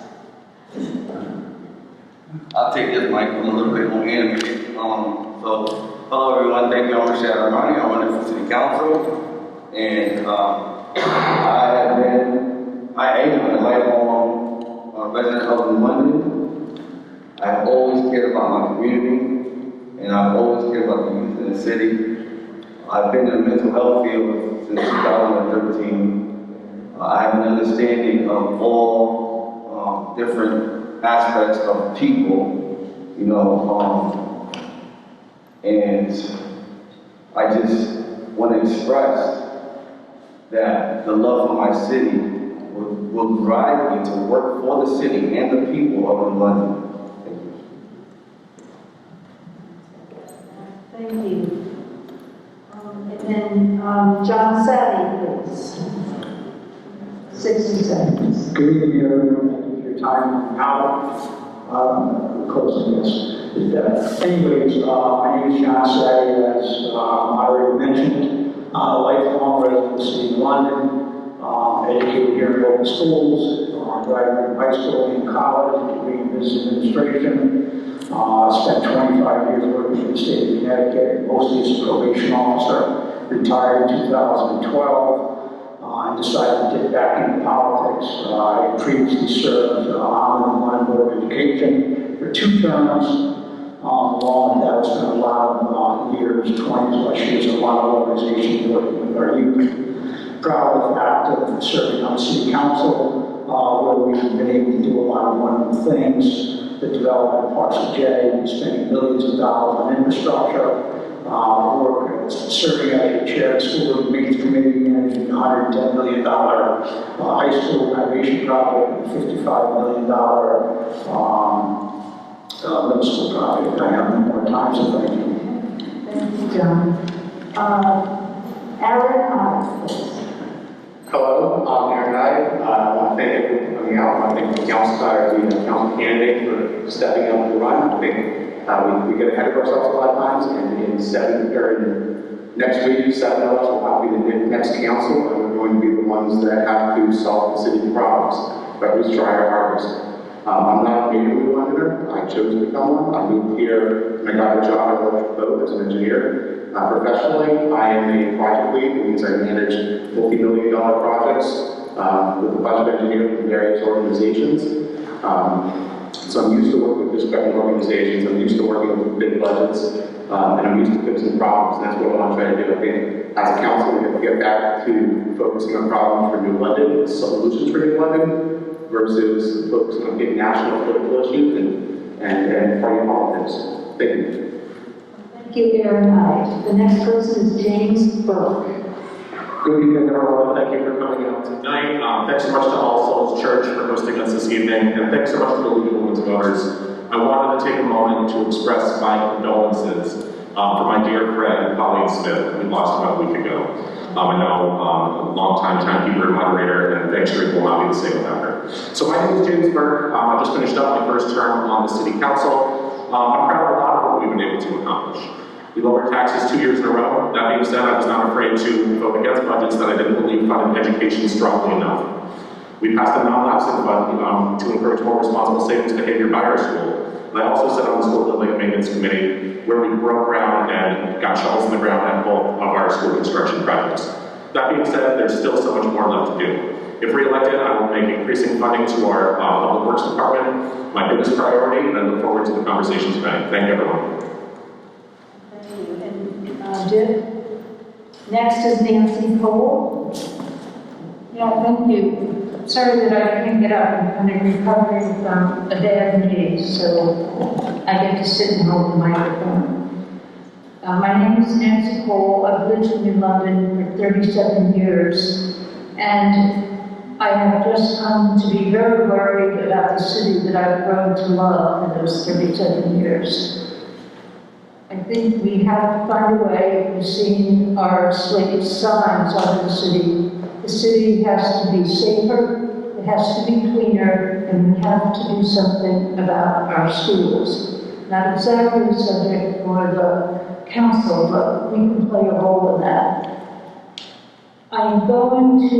I'll take this mic. I'm a little bit more animated. Hello everyone. Thank you. I'm Rashad Armani. I'm running for City Council, and I am a lifelong resident of New London. I've always cared about my community, and I've always cared about the youth in the city. I've been in the mental health field since 2013. I have an understanding of all different aspects of people, you know, and I just want to express that the love for my city will drive me to work for the city and the people of New London. Thank you. And then John Savvy, please. 60 seconds. Good evening, everyone. Thank you for your time now. Closing this. Anyways, my name is John Savvy, as moderator mentioned. Lifelong resident of the city of London. Educated here in local schools, graduated high school and college, degree in business administration. Spent 25 years working for the state of Connecticut, mostly as a probation officer. Retired in 2012 and decided to get back into politics. I previously served on the New London Board of Education for 2 terms. Along with that, I spent a lot of years, 20+ years, in a lot of organizations working with our youth. Proud of the fact of serving on the City Council, where we've been able to do a lot of wonderful things. The development of Parcel J, spending millions of dollars on infrastructure, work serving as the chair of the School Building Maintenance Committee, managing a $110 million high school renovation project, and a $55 million middle school project. I have no more time, so thank you. Thank you, John. Aaron Hines, please. Hello, I'm Aaron Knight. I want to thank everyone for coming out. I want to thank the council candidate for stepping up to run. I think we get ahead of ourselves a lot of times, and in Next week, 7 of us will have to be the next council, and we're going to be the ones that have to solve the city problems, but at least try our hardest. I'm not a native Londoner. I chose to become one. I moved here and I got a job at LWV as an engineer. Professionally, I am a project lead, which means I manage multi-million-dollar projects with a budget engineer from various organizations. So I'm used to working with discrete organizations. I'm used to working with big budgets, and I'm used to fixing problems. And that's what I want to try to do. I think as a council, we have to get back to focusing on problems for New London, solutions for New London, versus focusing on big national political issues and party politics. Thank you. Thank you, Aaron Hyde. The next person is James Burke. Good evening, everyone. Thank you for coming out tonight. Thanks so much to All Souls Church for hosting us this evening, and thanks so much to the League of Women's Voters. I wanted to take a moment to express my condolences for my dear friend, Colleen Smith, who we lost about a week ago. I know a long-time timekeeper and moderator, and thanks for allowing me to say without her. So my name is James Burke. I just finished up my first term on the City Council. I'm proud of a lot of what we've been able to accomplish. We lowered taxes 2 years in a row. That being said, I was not afraid to vote against budgets that I didn't believe funded education strongly enough. We passed a non-lapsing fund to encourage more responsible savings behavior by our school. And I also sat on the school building maintenance committee where we broke ground and got shovels in the ground at both of our school construction projects. That being said, there's still so much more left to do. If re-elected, I will make increasing funding to our public works department my biggest priority, and I look forward to the conversation tonight. Thank you, everyone. Next is Nancy Cole. Yeah, thank you. Sorry that I can't get up. I'm kind of recovering from a bad knee, so I get to sit and hold the microphone. My name is Nancy Cole. I've lived in London for 37 years, and I have just come to be very worried about the city that I've grown to love for those 37 years. I think we have to find a way, if we've seen our slated signs on the city has to be safer, it has to be cleaner, and we have to do something about our schools. Not exactly the subject for the council, but we can play a role in that. I'm going to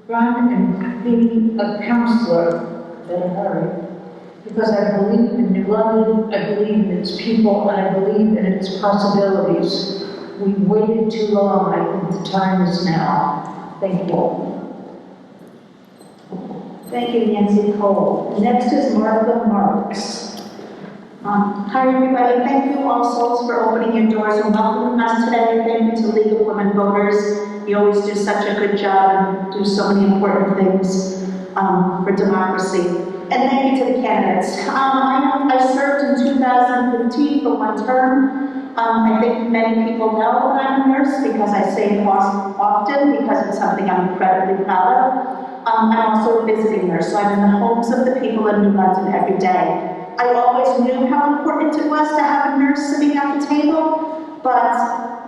run and be a counselor in a hurry, because I believe in New London, I believe in its people, and I believe in its possibilities. We've waited too long. I think the time is now. Thank you. Thank you, Nancy Cole. Next is Martha Marks. Hi, everybody. Thank you, All Souls, for opening your doors and welcoming us today. Thank you to League of Women Voters. You always do such a good job and do so many important things for democracy. And thank you to the candidates. I served in 2015 for one term. I think many people know that I'm a nurse because I say it often because it's something I'm incredibly proud of. I'm also a visiting nurse, so I'm in the homes of the people in New London every day. I always knew how important it was to have a nurse sitting at the table, but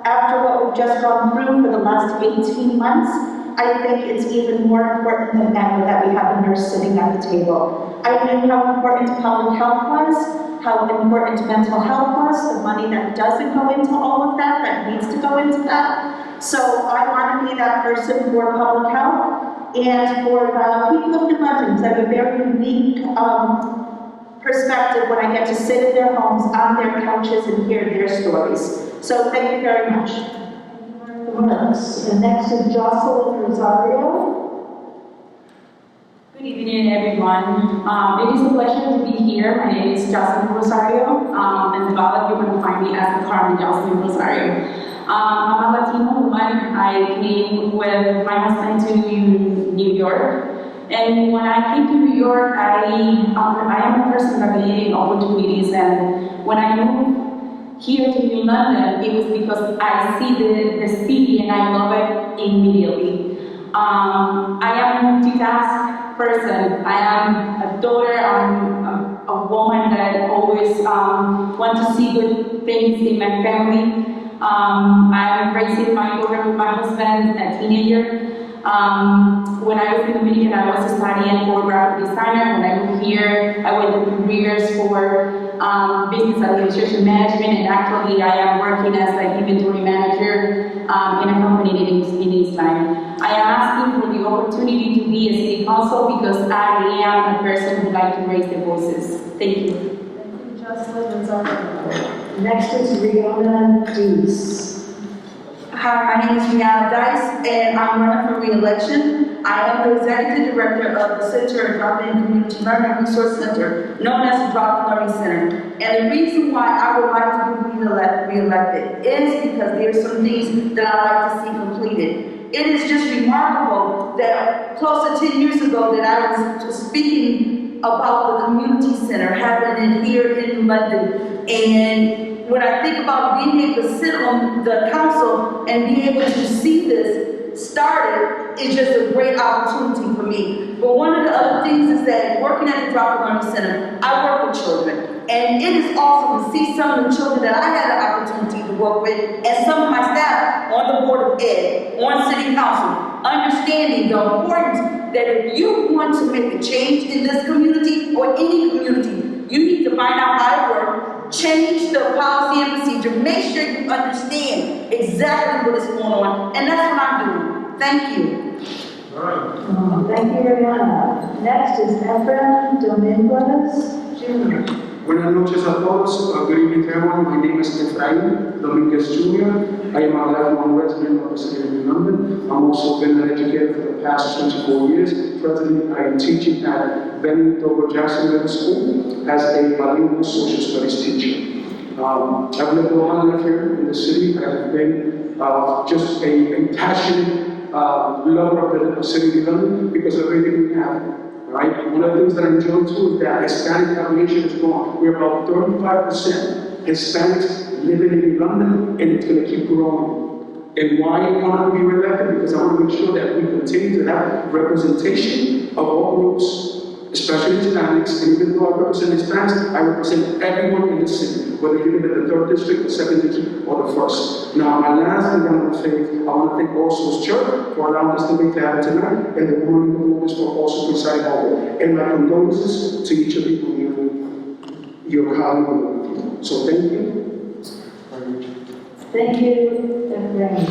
after what we've just gone through for the last 18 months, I think it's even more important than ever that we have a nurse sitting at the table. I knew how important public health was, how important mental health was, the money that doesn't go into all of that, that needs to go into that. So I want to be that person for public health and for the people of New London, because I have a very unique perspective when I get to sit in their homes, on their couches, and hear their stories. So thank you very much. And next is Jocelyn Rosario. Good evening, everyone. It is a pleasure to be here. My name is Jocelyn Rosario, and the ballot you're going to find me as the Carmen Jocelyn Rosario. I'm a Latino woman. I came with my husband to New York. And when I came to New York, I am a person that believes in opportunities. And when I moved here to New London, it was because I see the city and I love it immediately. I am a multitask person. I am a daughter. I'm a woman that always wants to see good things in my family. I'm raising my daughter with my husband, a teenager. When I was in Dominican, I was studying for graphic designer. When I moved here, I went to careers for business administration management, and actually I am working as an inventory manager in a company in Eastline. I am asking for the opportunity to be a city council because I am a person who likes to raise their voices. Thank you. Thank you, Jocelyn. Next is Rihanna Dees. Hi, my name is Rihanna Dice, and I'm running for re-election. I am the executive director of the Center of Drop-In Community Learning Resource Center, known as the Drop-In Learning Center. And the reason why I would like to be re-elected is because there are some things that I like to see completed. It is just remarkable that close to 10 years ago that I was speaking about the community center happening here in London. And when I think about being able to sit on the council and be able to see this started, it's just a great opportunity for me. But one of the other things is that working at the Drop-In Learning Center, I work with children. And it is awesome to see some of the children that I had the opportunity to work with and some of my staff on the Board of Ed, on City Council, understanding the importance that if you want to make a change in this community or any community, you need to find out how it works, change the policy and procedure, make sure you understand exactly what is going on, and that's what I'm doing. Thank you. Thank you, Rihanna. Next is Efrain Dominguez Jr. Buenas noches a todos. Good evening to everyone. My name is Efrain Dominguez Jr. I am a lifelong resident of the city of New London. I'm also been an educator for the past 24 years. Presently, I am teaching at Benito Jackson Middle School as a bilingual social studies teacher. I've lived all my life here in the city. I've been just a passionate lover of the city of New London because of everything we have. Right? One of the things that I enjoy too is that Hispanic population is growing. We're about 35% Hispanics living in New London, and it's going to keep growing. And why I want to be re-elected? Because I want to make sure that we continue to have representation of all groups, especially Hispanics. And even though I represent Hispanics, I represent everyone in the city, whether you live in the 3rd district, the 2nd district, or the 1st. Now, my last thing I want to say is I want to thank All Souls Church for allowing us to be together tonight, and the woman who moved us for also presiding over. And my condolences to each of you who your colleague. So thank you. Thank you, Efrain.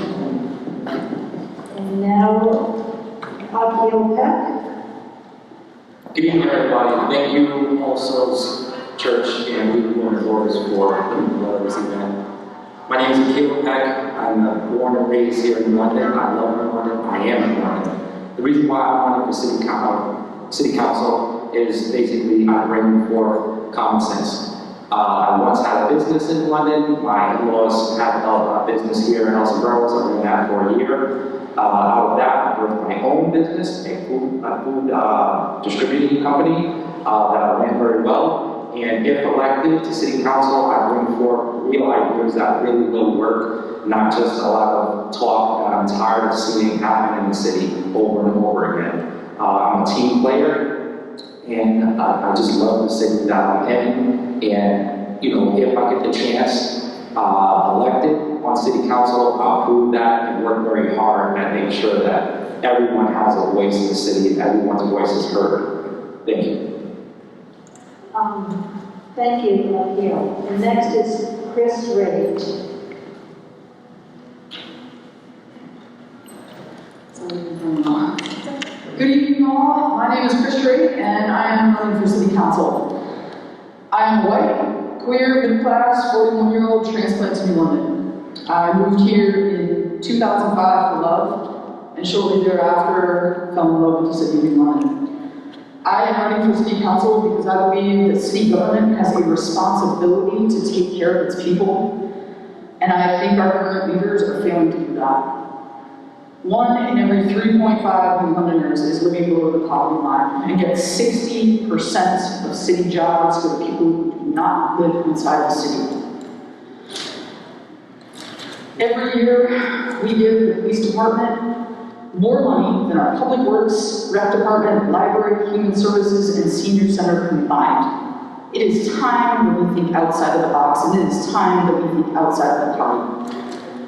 And now, Akil Peck. Good evening, everybody. Thank you, All Souls Church and League of Women Voters for this event. My name is Akil Peck. I'm born and raised here in London. I love London. I am in London. The reason why I'm running for City Council is basically I bring forth common sense. I once had a business in London. My in-laws had a business here in Elsa Burrows. I've been that for a year. Out of that, I birthed my own business, a food distributing company that I ran very well. And if elected to City Council, I bring forth real ideas that really will work, not just a lot of talk that I'm tired of seeing happen in the city over and over again. I'm a team player, and I just love the city that I'm in. And, you know, if I get the chance elected on City Council, I'll prove that and work very hard and make sure that everyone has a voice in the city and everyone's voice is heard. Thank you. Thank you, Akil. And next is Chris Rage. Good evening, all. My name is Chris Drake, and I am running for City Council. I am white, queer, middle-class, 41-year-old transplant to New London. I moved here in 2005 for love, and shortly thereafter fell in love with the city of New London. I am running for City Council because I believe that city government has a responsibility to take care of its people, and I think our current leaders are failing to do that. 1 in every 3.5 New Londoners is living below the poverty line, and yet 60% of city jobs go to people who do not live inside the city. Every year, we give the police department more money than our public works, rec department, library, human services, and senior center combined. It is time that we think outside of the box, and it is time that we think outside of the party.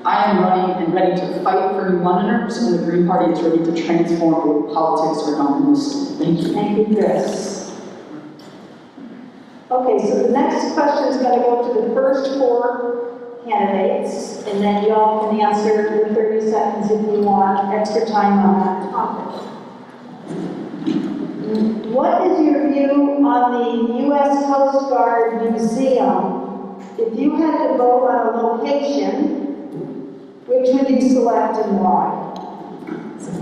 I am running and ready to fight for New Londoners, and the Green Party is ready to transform what politics are done in this city. Thank you. Thank you, Chris. Okay, so the next question is going to go to the first 4 candidates, and then y'all can answer in 30 seconds if you want extra time on that topic. What is your view on the U.S. Coast Guard Museum? If you had to vote on a location, which would you select and why?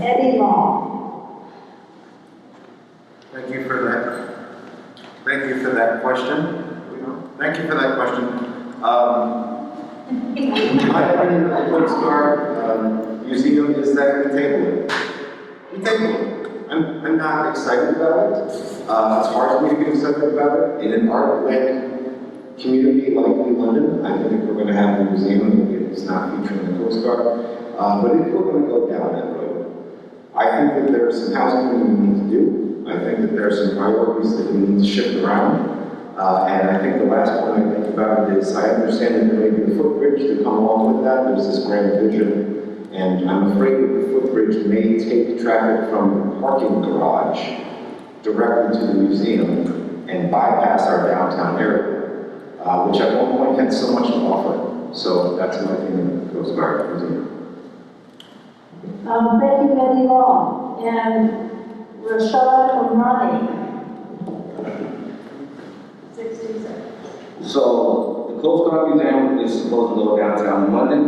Eddie Long. Thank you for that. Thank you for that question. Thank you for that question. My opinion of the Coast Guard Museum is that we table it. We table it. I'm not excited about it. It's hard for me to get excited about it. In an art-led community like New London, I think if we're going to have a museum, it's not featuring the Coast Guard. But if we're going to go down that road, I think that there are some housekeeping we need to do. I think that there are some priorities that we need to shift around. And I think the last point I think about it is I understand that there may be a footbridge to come along with that. There's this grand vision. And I'm afraid that the footbridge may take traffic from the parking garage directly to the museum and bypass our downtown area, which at one point had so much to offer. So that's my opinion of the Coast Guard Museum. Thank you, Eddie Long. And Rashad Omani. 60 seconds. So the Coast Guard Museum is supposed to go downtown London.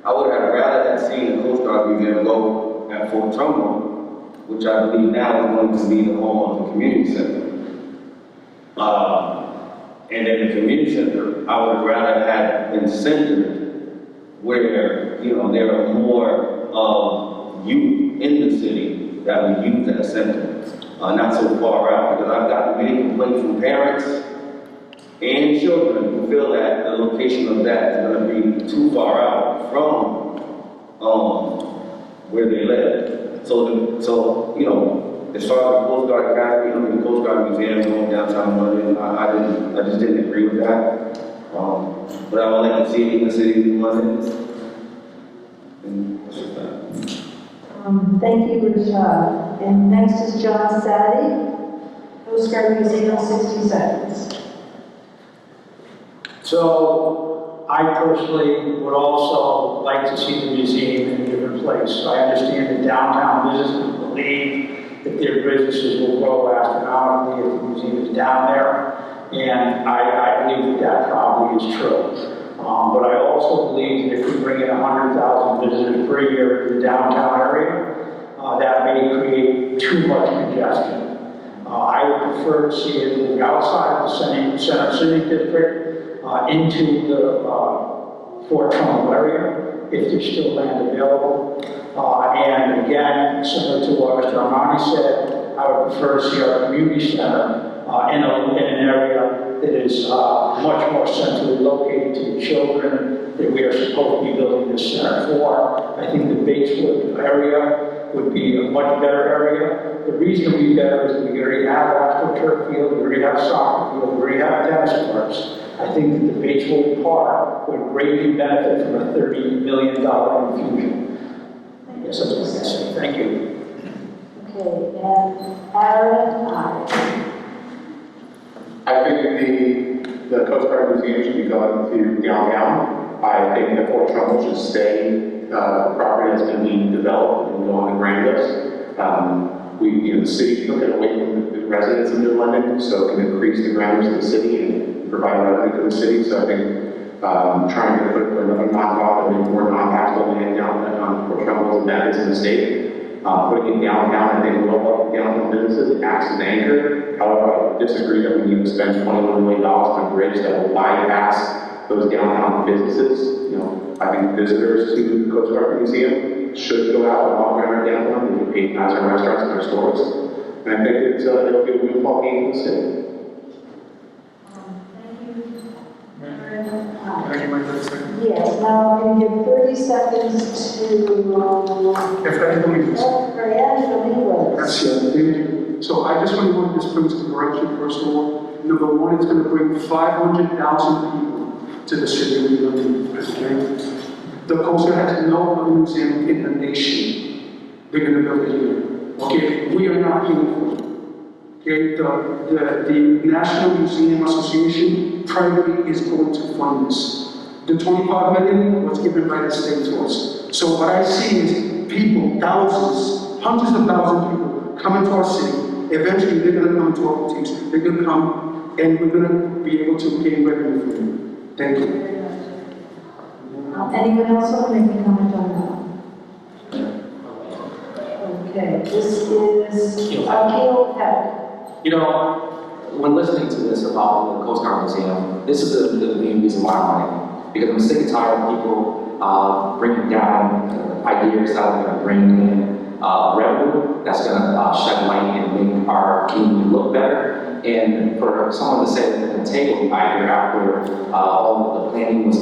I would have rather have seen the Coast Guard Museum go at Fort Trumbull, which I believe now is going to be the home of the community center. And then the community center, I would rather have been centered where, you know, there are more youth in the city that would use that center, not so far out, because I've gotten many complaints from parents and children who feel that the location of that is going to be too far out from where they live. So you know, as far as the Coast Guard Academy, I mean, the Coast Guard Museum going downtown London, I just didn't agree with that. But I would like to see it in the city of London. And that's just that. Thank you, Rashad. And next is John Sadie, Coast Guard Museum, 60 seconds. So I personally would also like to see the museum in a different place. I understand that downtown businesses believe that their businesses will grow astronomically if the museum is down there, and I believe that that probably is true. But I also believe that if we bring in 100,000 visitors per year to the downtown area, that may create too much congestion. I would prefer to see it move outside of the center city district into the Fort Trumbull area, if there's still land available. And again, similar to what Mr. Armani said, I would prefer to see our community center in an area that is much more centrally located to the children that we are supposed to be building this center for. I think the Bateswood area would be a much better area. The reason it would be better is that we already have AstroTurf field, we already have soccer field, we already have tennis courts. I think that the Bateswood Park would greatly benefit from a $30 million infusion. Yes, that's what I say. Thank you. Okay, and Aaron, I think the Coast Guard Museum should be going to downtown. I think that Fort Trumbull should stay the property that's going to be developed and go on the grand list. The city took it away from the residents of New London, so it can increase the grounds of the city and provide revenue to the city. So I think trying to put another knockoff and more non-taxable land down on Fort Trumbull is a bad mistake. Putting it downtown, I think, will help the downtown businesses. It acts as an anchor. However, I disagree that we need to spend $21 million on a bridge that will bypass those downtown businesses. You know, I think visitors to the Coast Guard Museum should go out and walk around our downtown. They can patronize our restaurants and our stores. And I think it'll be a windfall game for the city. yes, now I'm going to give 30 seconds to Efraín Domínguez. Gracias. Thank you. So I just want to just bring some correction, first of all. Number one, it's going to bring 500,000 people to the city of New London. Okay? The Coast Guard has no other museum in the nation. They're going to build it here. Okay? We are not paying for it. the National Museum Association privately is going to fund this. The $25 million was given by the state to us. So what I see is people, thousands, hundreds of thousands of people coming to our city. Eventually, they're going to come to our boutiques. They're going to come, and we're going to be able to gain revenue from them. Thank you. Anyone else want to make a comment on that? Okay, this is Akil Peck. You know, when listening to this about the Coast Guard Museum, this is the main reason why I'm running. Because I'm sick and tired of people bringing down ideas that are going to bring in revenue that's going to shed light and make our community look better. And for someone to say that they're going to take a idea after all the planning was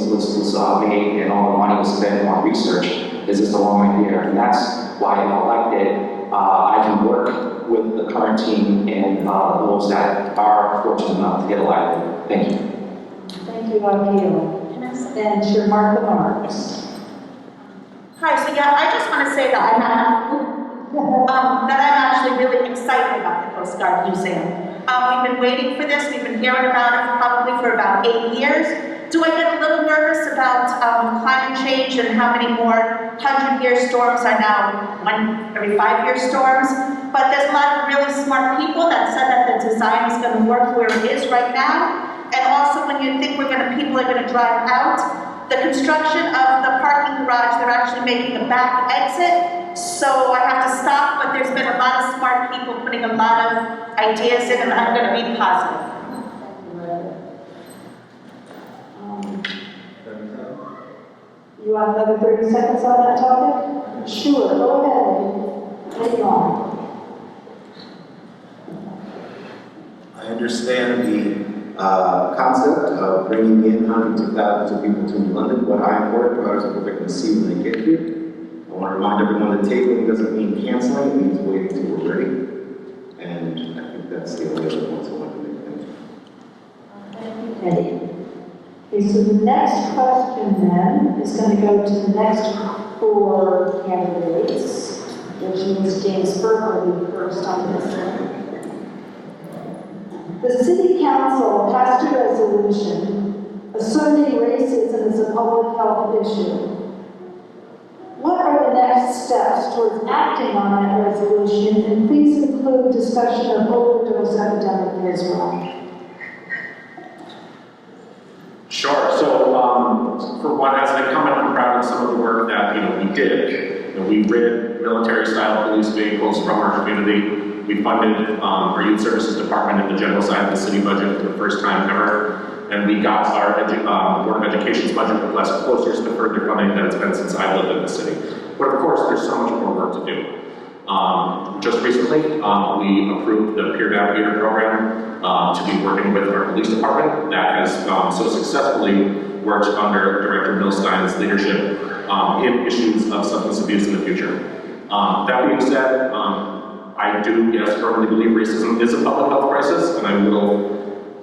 made and all the money was spent on research is just the wrong idea. And that's why if elected, I can work with the current team and those that are fortunate enough to get elected. Thank you. Thank you, Akil. And Sir Martha Marks. Hi, so yeah, I just want to say that I'm actually really excited about the Coast Guard Museum. We've been waiting for this, we've been hearing about it probably for about 8 years. Do I get a little nervous about climate change and how many more 100-year storms are now every 5-year storms? But there's a lot of really smart people that said that the design is going to work where it is right now. And also when you think people are going to drive out, the construction of the parking garage, they're actually making a back exit. So I have to stop, but there's been a lot of smart people putting a lot of ideas in, and I'm going to be positive. You want another 30 seconds on that topic? Sure, go ahead. Take it on. I understand the concept of bringing in hundreds of thousands of people to London. What I'm worried about is what they're going to see when they get here. I want to remind everyone that tabling doesn't mean canceling, it means waiting till we're ready. And I think that's the only other points I want to make. Thank you. Okay. Okay, so the next question then is going to go to the next 4 candidates, which means James Burke will be first on this one. The City Council passed a resolution asserting racism as a public health issue. What are the next steps towards acting on that resolution? And please include discussion of overdose epidemic as well. Sure. So, for one, as an incumbent, I'm proud of some of the work that we did. We rid military-style police vehicles from our community. We funded our youth services department in the general side of the city budget for the first time ever, and we got our Board of Education's budget request closer to the further funding that it's been since I lived in the city. But of course, there's so much more work to do. Just recently, we approved the peer navigator program to be working with our police department that has so successfully worked under Director Milstein's leadership in issues of substance abuse in the future. That being said, I do, yes, firmly believe racism is a public health crisis, and I will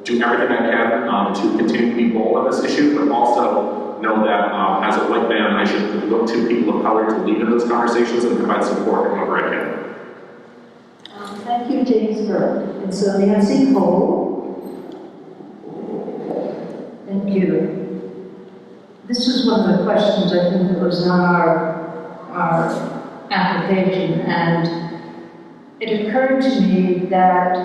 do everything I can to continue to be bold on this issue, but also know that as a white man, I should look to people of color to lead in those conversations and provide support wherever I can. Thank you, James Burke. And so Nancy Cole. Thank you. This was one of the questions I think that was on our application, and it occurred to me that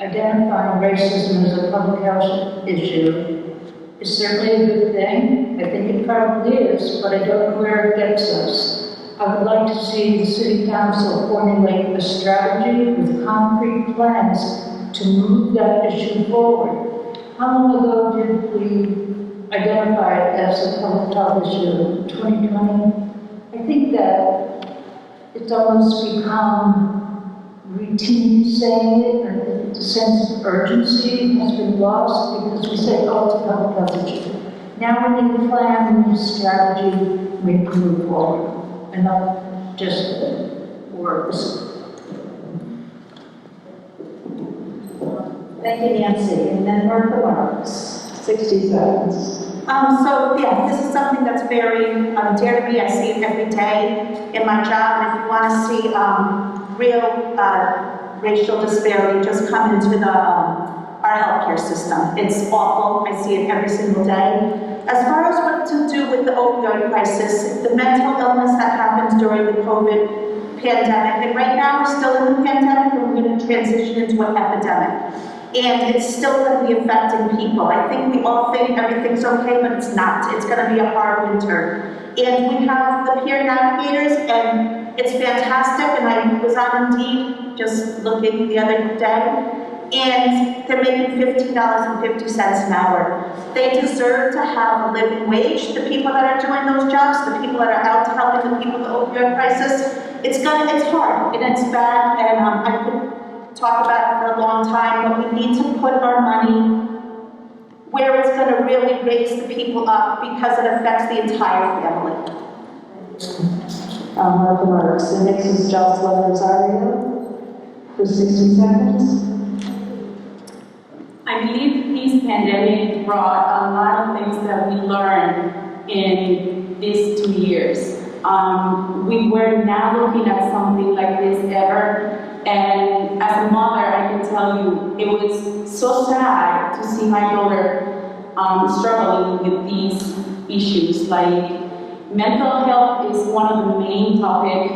identifying racism as a public health issue is certainly a good thing. I think it probably is, but I don't know where it gets us. I would like to see the City Council formulate a strategy with concrete plans to move that issue forward. How long ago did we identify it as a public health issue? 2020? I think that it's almost become routine saying it, and the sense of urgency has been lost because we say, oh, it's a public health issue. Now we need a plan, we need a strategy, we can move forward, and not just words. Thank you, Nancy. And then Martha Marks, 60 seconds. So yeah, this is something that's very dear to me. I see it every day in my job. And if you want to see real racial disparity just come into our healthcare system. It's awful. I see it every single day. As far as what to do with the opioid crisis, the mental illness that happens during the COVID pandemic, and right now we're still in the pandemic, but we're going to transition into an epidemic. And it's still going to be affecting people. I think we all think everything's okay, but it's not. It's going to be a hard winter. And we have the peer navigators, and it's fantastic. And I was on Indeed just looking the other day, and they're making $15.50 an hour. They deserve to have a living wage. The people that are doing those jobs, the people that are out helping the people with the opioid crisis, it's hard and it's bad. And I could talk about it for a long time, but we need to put our money where it's going to really raise the people up because it affects the entire family. Remarks. The next is Jocelyn Rosario for 60 seconds. I believe this pandemic brought a lot of things that we learned in these 2 years. We were not looking at something like this ever. And as a mother, I can tell you, it was so sad to see my daughter struggling with these issues. Like, mental health is one of the main topics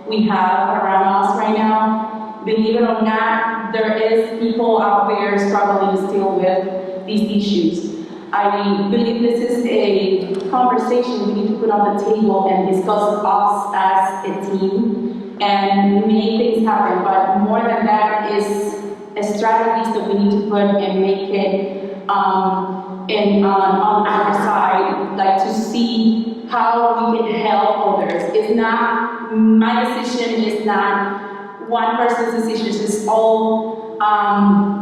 we have around us right now. Believe it or not, there is people out there struggling still with these issues. I believe this is a conversation we need to put on the table and discuss us as a team and make things happen. But more than that is strategies that we need to put and make it on our side, like to see how we can help others. It's not my decision, it's not one person's decision, it's all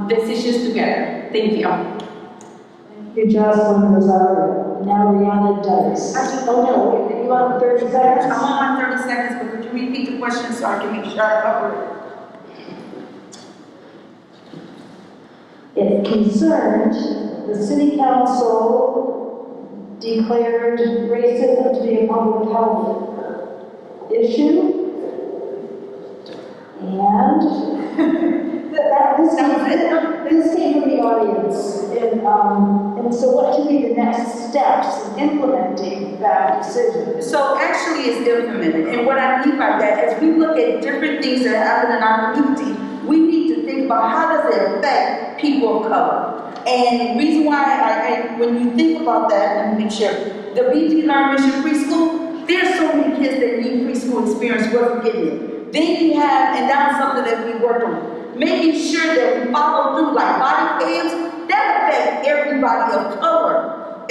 decisions together. Thank you. Thank you, Jocelyn Rosario. Now Rihanna Dice. Oh no, wait, you want 30 seconds? I want my 30 seconds, but could you repeat the question so I can make sure I cover it? If concerned, the city council declared racism to be a public health issue. And this came from the audience. And so what should be the next steps in implementing that decision? So actually it's implemented. And what I mean by that is we look at different things that happen in our community. We need to think about how does it affect people of color. And the reason why when you think about that, let me make sure, the BP Learn Mission Preschool, there's so many kids that need preschool experience wasn't getting it. Then you have, and that was something that we worked on, making sure that we follow through like body cams, that affects everybody of color.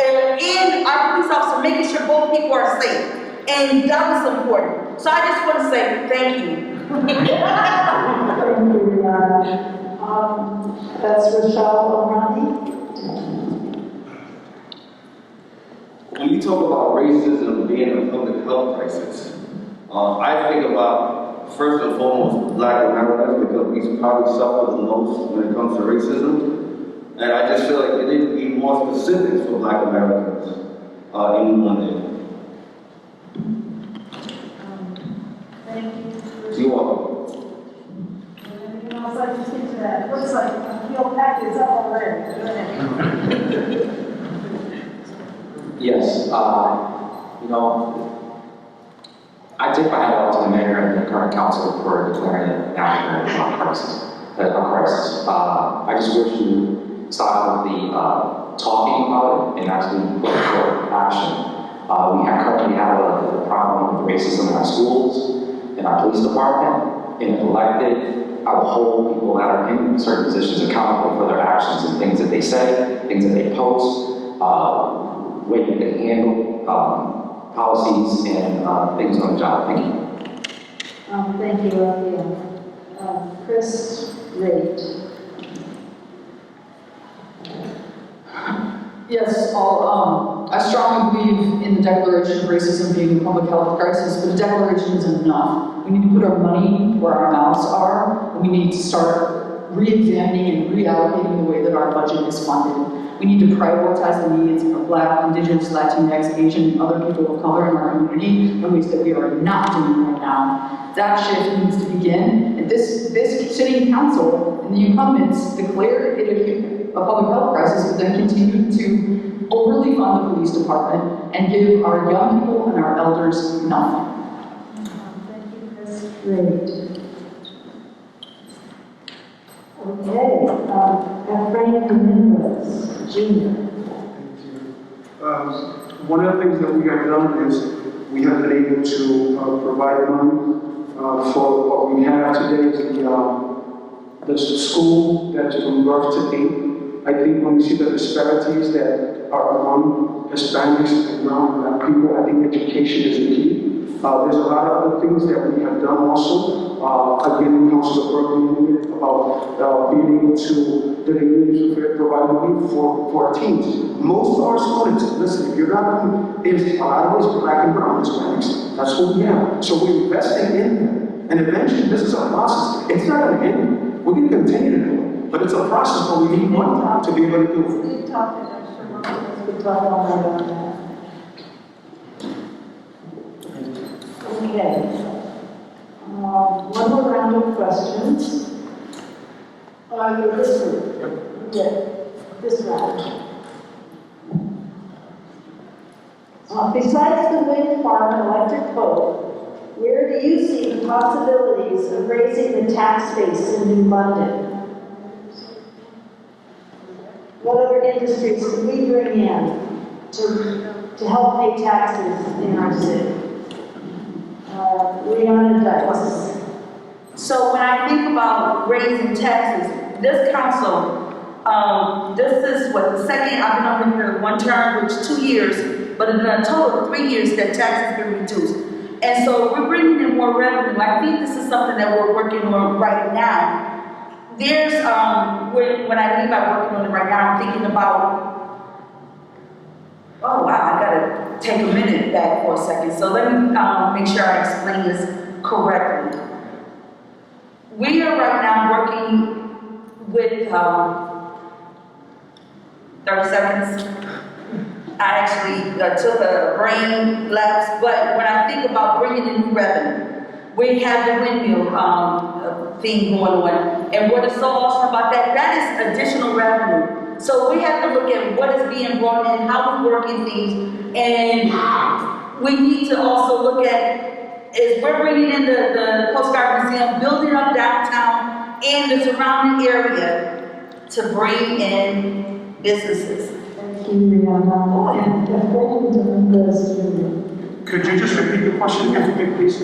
And our police officer making sure both people are safe. And that was important. So I just want to say thank you. Thank you, Rihanna. That's Rochelle O'Reilly. When you talk about racism being a public health crisis, I think about, first and foremost, Black Americans, because we probably suffer the most when it comes to racism. And I just feel like there need to be more specifics for Black Americans in London. Thank you. You're welcome. I'd like to speak to that. Looks like a field pack is up already. Yes, I tip my hat off to the mayor and the current council for declaring it a national crisis. I just wish you stop with the talking about it and actually put forward action. We currently have a problem with racism in our schools, in our police department, in elected. I will hold people that are in certain positions accountable for their actions and things that they say, things that they post, way that they handle policies and things on the job. Thank you. Thank you, Raphael. Chris Rate. Yes, I strongly believe in the declaration of racism being a public health crisis, but a declaration isn't enough. We need to put our money where our mouths are, and we need to start re-examining and reallocating the way that our budget is funded. We need to prioritize the needs of Black, Indigenous, Latinx, Asian, and other people of color in our community in ways that we are not doing right now. That shift needs to begin. And this sitting council and the incumbents declared it a public health crisis, but then continued to overly fund the police department and give our young people and our elders nothing. Thank you, Chris. Great. Okay, Frank Dominguez, Jr. One of the things that we have done is we have been able to provide money for what we have today is the school that is from birth to 8. I think when we see the disparities that are among Hispanics and non-Black people, I think education is the key. There's a lot of other things that we have done also. Again, Councilor Berkeley about being able to provide money for our teams. Most of our students, listen, if you're not, there's a lot of us Black and brown Hispanics. That's what we have. So we're investing in them. And eventually, this is a process. It's not going to end. We're going to continue to do it. But it's a process, but we need money to be able to do it. Good talk, good talk all night on that. Okay. One more round of questions. This group. Yeah, this round. Besides the wind farm and electric boat, where do you see the possibilities of raising the tax base in New London? What other industries can we bring in to help pay taxes in our city? Leona Dice. So when I think about raising taxes, this council, this is what, the second, I've been over here one term, which 2 years, but in a total of 3 years that taxes been reduced. And so we're bringing in more revenue. I think this is something that we're working on right now. There's, when I mean by working on it right now, I'm thinking about, oh wow, I gotta take a minute back for a second. So let me make sure I explain this correctly. We are right now working with, 30 seconds. I actually took a brain lapse, but when I think about bringing in new revenue, we have the windmill thing going on. And what is so awesome about that, that is additional revenue. So we have to look at what is being brought in, how we're working things, and we need to also look at, is we're bringing in the Coast Guard Museum, building up downtown and the surrounding area to bring in businesses. Thank you, Rihanna. And Frank Dominguez, Jr. Could you just repeat the question again for me, please?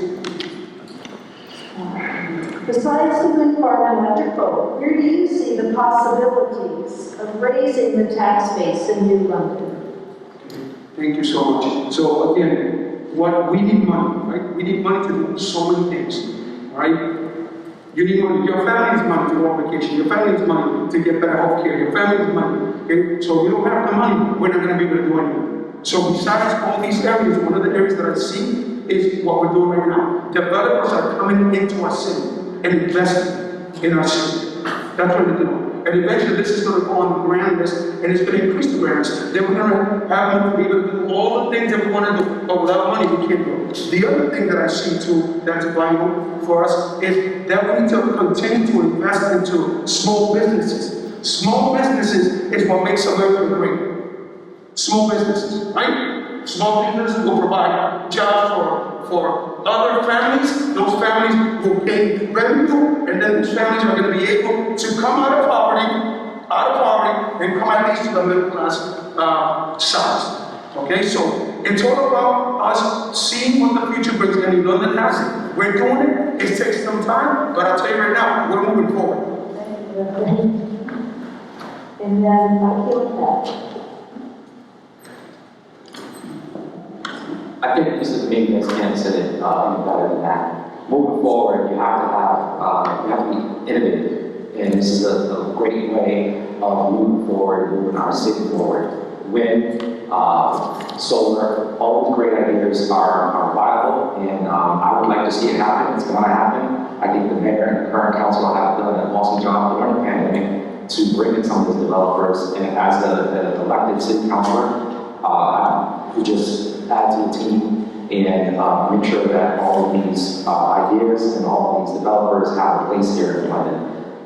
Besides the wind farm and electric boat, where do you see the possibilities of raising the tax base in New London? Thank you so much. So again, what we need money, right? We need money to do so many things, all right? You need money. Your family needs money to go on vacation. Your family needs money to get better health care. Your family needs money. Okay? So you don't have the money, we're not going to be able to do anything. So besides all these areas, one of the areas that I see is what we're doing right now. Developers are coming into our city and investing in our city. That's what we're doing. And eventually this is going to go on the grand list and it's going to increase the grand list. Then we're going to have money to be able to do all the things that we want to do. But without money, we can't do it. The other thing that I see too that's vital for us is that we need to continue to invest into small businesses. Small businesses is what makes America great. Small businesses, right? Small businesses will provide jobs for other families. Those families will pay revenue, and then those families are going to be able to come out of poverty, and come at least to the middle class size. Okay, so it's all about us seeing what the future brings, and London has it. We're doing it. It takes some time, but I'll tell you right now, we're moving forward. And then I feel that. I think Mr. Dominguez answered it any better than that. Moving forward, you have to be innovative, and this is a great way of moving forward, moving our city forward. Wind, solar, all the great ideas are viable, and I would like to see it happen. It's going to happen. I think the mayor and the current council have done an awesome job during the pandemic to bring in some of these developers. And as an elected city councilor, we just add to the team and make sure that all of these ideas and all of these developers have a place here in London.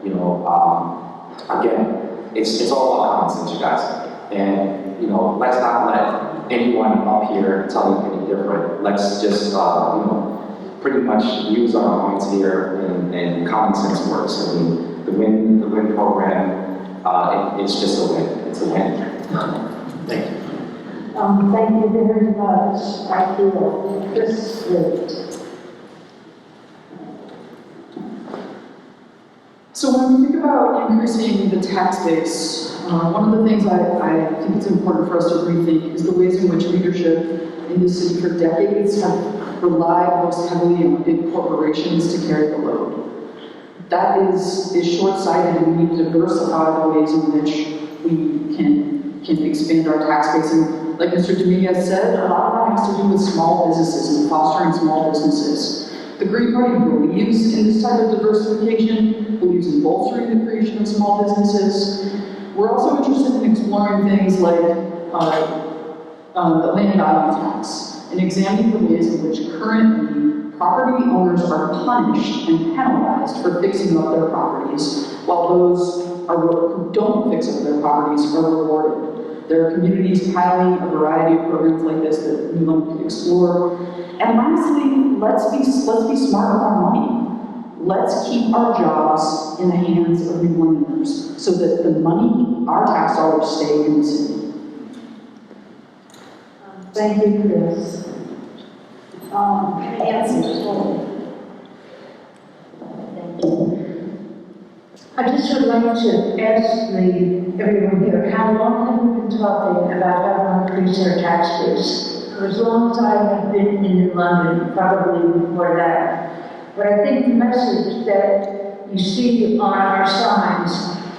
You know, again, it's all about common sense, you guys. And, you know, let's not let anyone up here tell you any different. Let's just, you know, pretty much use our minds here and common sense works. I mean, the WIN program, it's just a win. It's a win. Thank you. Thank you very much. I feel this great. So when we think about increasing the tax base, one of the things I think it's important for us to rethink is the ways in which leadership in this city for decades have relied most heavily on big corporations to carry the load. That is short-sighted, and we need to diversify the ways in which we can expand our tax base. And like Mr. Dominguez said, a lot of that has to do with small businesses and fostering small businesses. The Green Party believes in this type of diversification, believes in bolstering the creation of small businesses. We're also interested in exploring things like the land value tax and examining the ways in which currently property owners are punished and penalized for fixing up their properties, while those who don't fix up their properties are rewarded. There are communities piloting a variety of programs like this that New London can explore. And lastly, let's be smart with our money. Let's keep our jobs in the hands of New Londoners so that the money, our tax dollars, stay in the city. Thank you, Chris. Nancy. Thank you. I just would like to ask everyone here, how long have we been talking about how to increase our tax base? For as long as I have been in New London, probably before that. But I think the message that you see on our signs,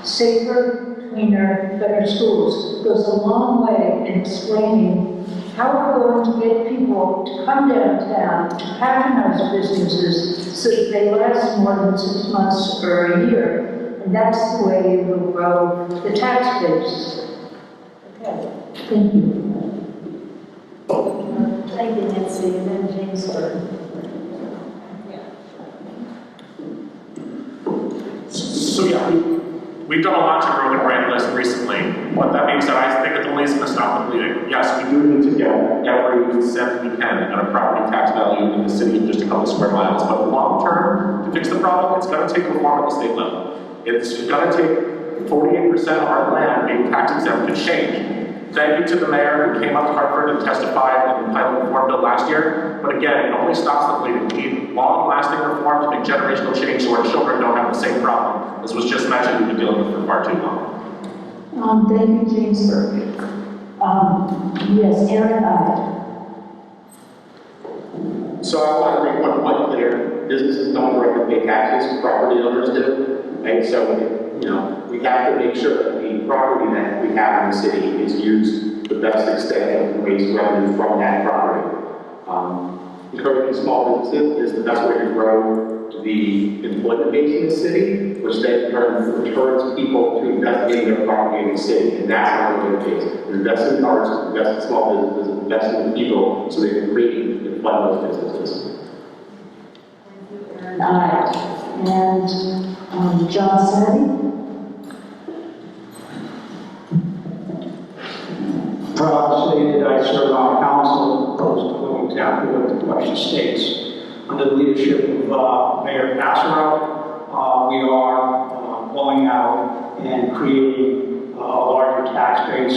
safer, cleaner, better schools, goes a long way in explaining how we're going to get people to come downtown to patronize businesses so that they last more than 6 months or a year. And that's the way you will grow the tax base. Okay. Thank you. Thank you, Nancy, and then James Burton. So yeah, we've done a lot to grow the grant list recently. But that being said, I think it's only going to stop the bleeding. Yes, we do need to get every cent we can at a property tax value in the city of just a couple square miles. But long term, to fix the problem, it's going to take reform at the state level. It's going to take 48% of our land being tax exempt to change. Thank you to the mayor who came up to Hartford and testified in the pilot reform bill last year. But again, it only stops the bleeding. We need long-lasting reform to make generational change so our children don't have the same problem. As was just mentioned, we've been dealing with for far too long. Thank you, James Burke. Yes, Aaron, So I want to make one point clear. Businesses don't directly pay taxes, property owners do. And so, you know, we have to make sure that the property that we have in the city is used to the best extent and raise revenue from that property. Encouraging small businesses is the best way to grow the employment base in the city, which then returns people to invest in their property in the city. And that's how we do it. Invest in arts, invest in small businesses, invest in people so they can create and fund those businesses. and John Sandy. Proud to say that I serve on council, opposed to exactly what the question states. Under the leadership of Mayor Passero, we are going out and creating a larger tax base.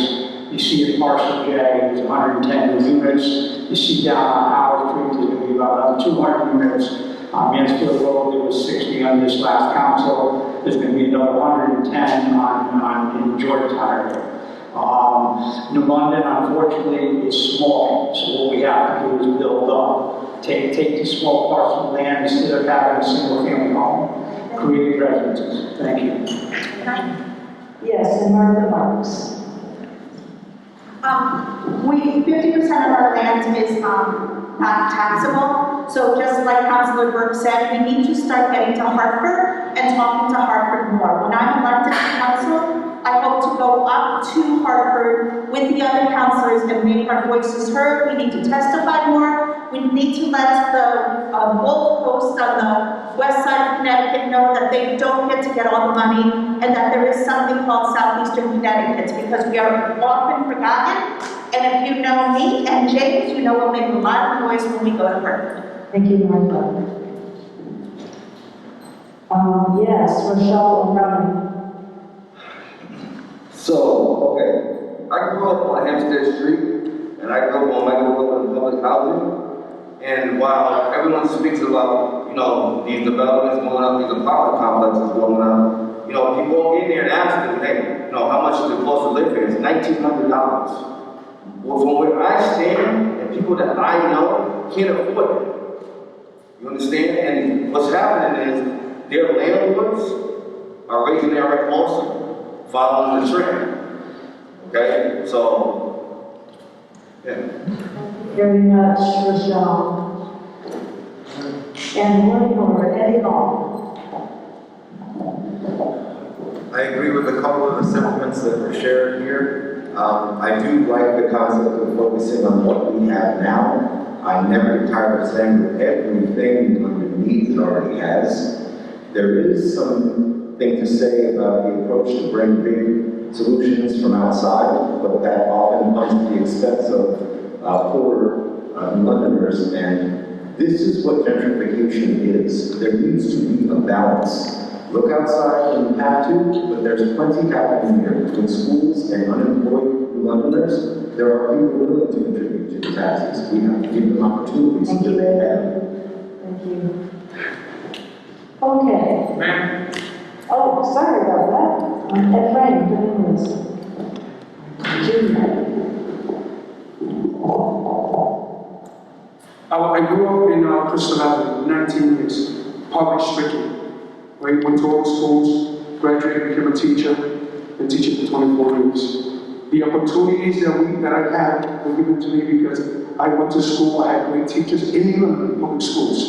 You see in Parcel J, there's 110 units. You see down on Howard Street, there's going to be about 200 units. Mansfield Road, there was 60 on this last council. There's going to be another 110 in Georgetown area. New London, unfortunately, is small, so what we have to do is build up. Take the small parcel of land instead of having a single-family home, create residences. Thank you. Yes, and Martha Marks. 50% of our land is not taxable. So just like Councilor Burke said, we need to start getting to Hartford and talking to Hartford more. When I'm elected to council, I hope to go up to Hartford with the other councilors and make our voices heard. We need to testify more. We need to let the Gold Coast on the west side of Connecticut know that they don't get to get all the money and that there is something called Southeastern Connecticut, because we are often forgotten. And if you know me and James, you know we'll make a lot of noise when we go to Hartford. Thank you, Martha. Yes, Rochelle O'Brien. So, okay, I grew up on Hempstead Street, and I grew up on Michael Road in public housing. And while everyone speaks about, these developments going up, these apartment complexes going up, people go in there and ask them, hey, how much does it cost to live here? It's $1,900. Well, from where I stand, and people that I know can't afford it. You understand? And what's happening is their landlords are raising their rent also, following the trend. Okay? So, yeah. Very much, Rochelle. And one more, Eddie Long. I agree with a couple of the sentiments that were shared here. I do like the concept of focusing on what we have now. I never get tired of saying that everything underneath it already has. There is something to say about the approach to bring big solutions from outside, but that often comes at the expense of poor Londoners, and this is what gentrification is. There needs to be a balance. Look outside when you have to, but there's plenty happening here between schools and unemployed Londoners. There are people willing to contribute to the taxes. We have to give them opportunities to do that. Thank you. Okay. Ma'am? Oh, sorry about that. Ed Frank, doing this. Junior. I grew up in Crystal Avenue, 19 years, poverty-stricken. Right, went to all the schools, graduated, became a teacher, been teaching for 24 years. The opportunities that I had were given to me because I went to school, I had great teachers in England, public schools.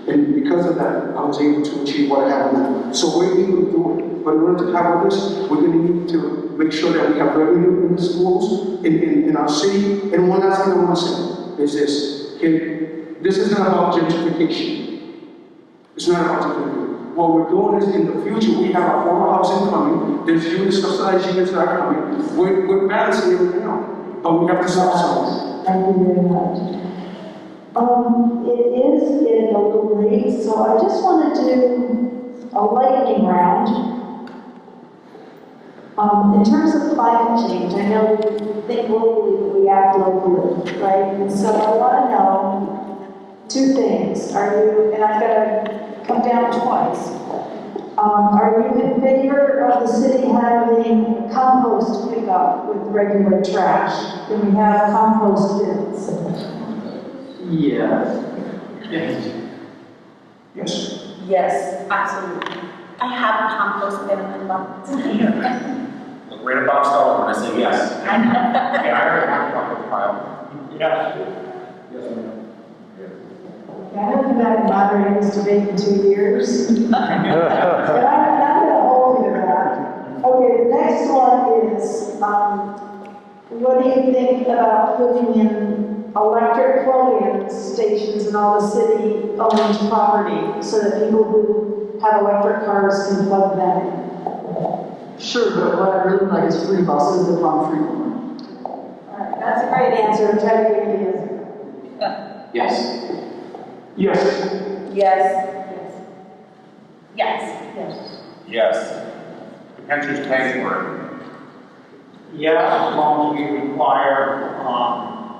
And because of that, I was able to achieve what I have now. So we're able to do it. But in order to have all this, we're going to need to make sure that we have revenue in the schools, in our city. And one last thing I want to say is this. Okay? This isn't about gentrification. It's not about gentrification. What we're doing is, in the future, we have affordable housing coming. There's units, subsidized units that are coming. We're balancing everything out. But we have to start somewhere. Thank you very much. It is getting a little late, so I just want to do a lightning round. In terms of climate change, I know we think locally, but we act locally, right? And so I want to know two things. Are you, and I've got to come down twice. Are you in favor of the city having compost pickup with regular trash? Can we have compost bins? Yes. Yes. Yes, absolutely. I have a compost bin in my box. Look right at Bob Sullivan when I say yes. Yeah, I already have a compost pile. Yes. Yes, ma'am. I haven't come back and moderated this debate in 2 years. But I'm not going to hold you to that. Okay, the next one is, what do you think about putting in electric plug-in stations in all the city-owned property so that people who have electric cars can plug them in? Sure, but what I really like is free buses that run frequently. All right, that's a great answer. Try to give you the answer. Yes. Yes. Yes. Yes. Yes. Yes. The country's paying for it. Yeah, as long as we require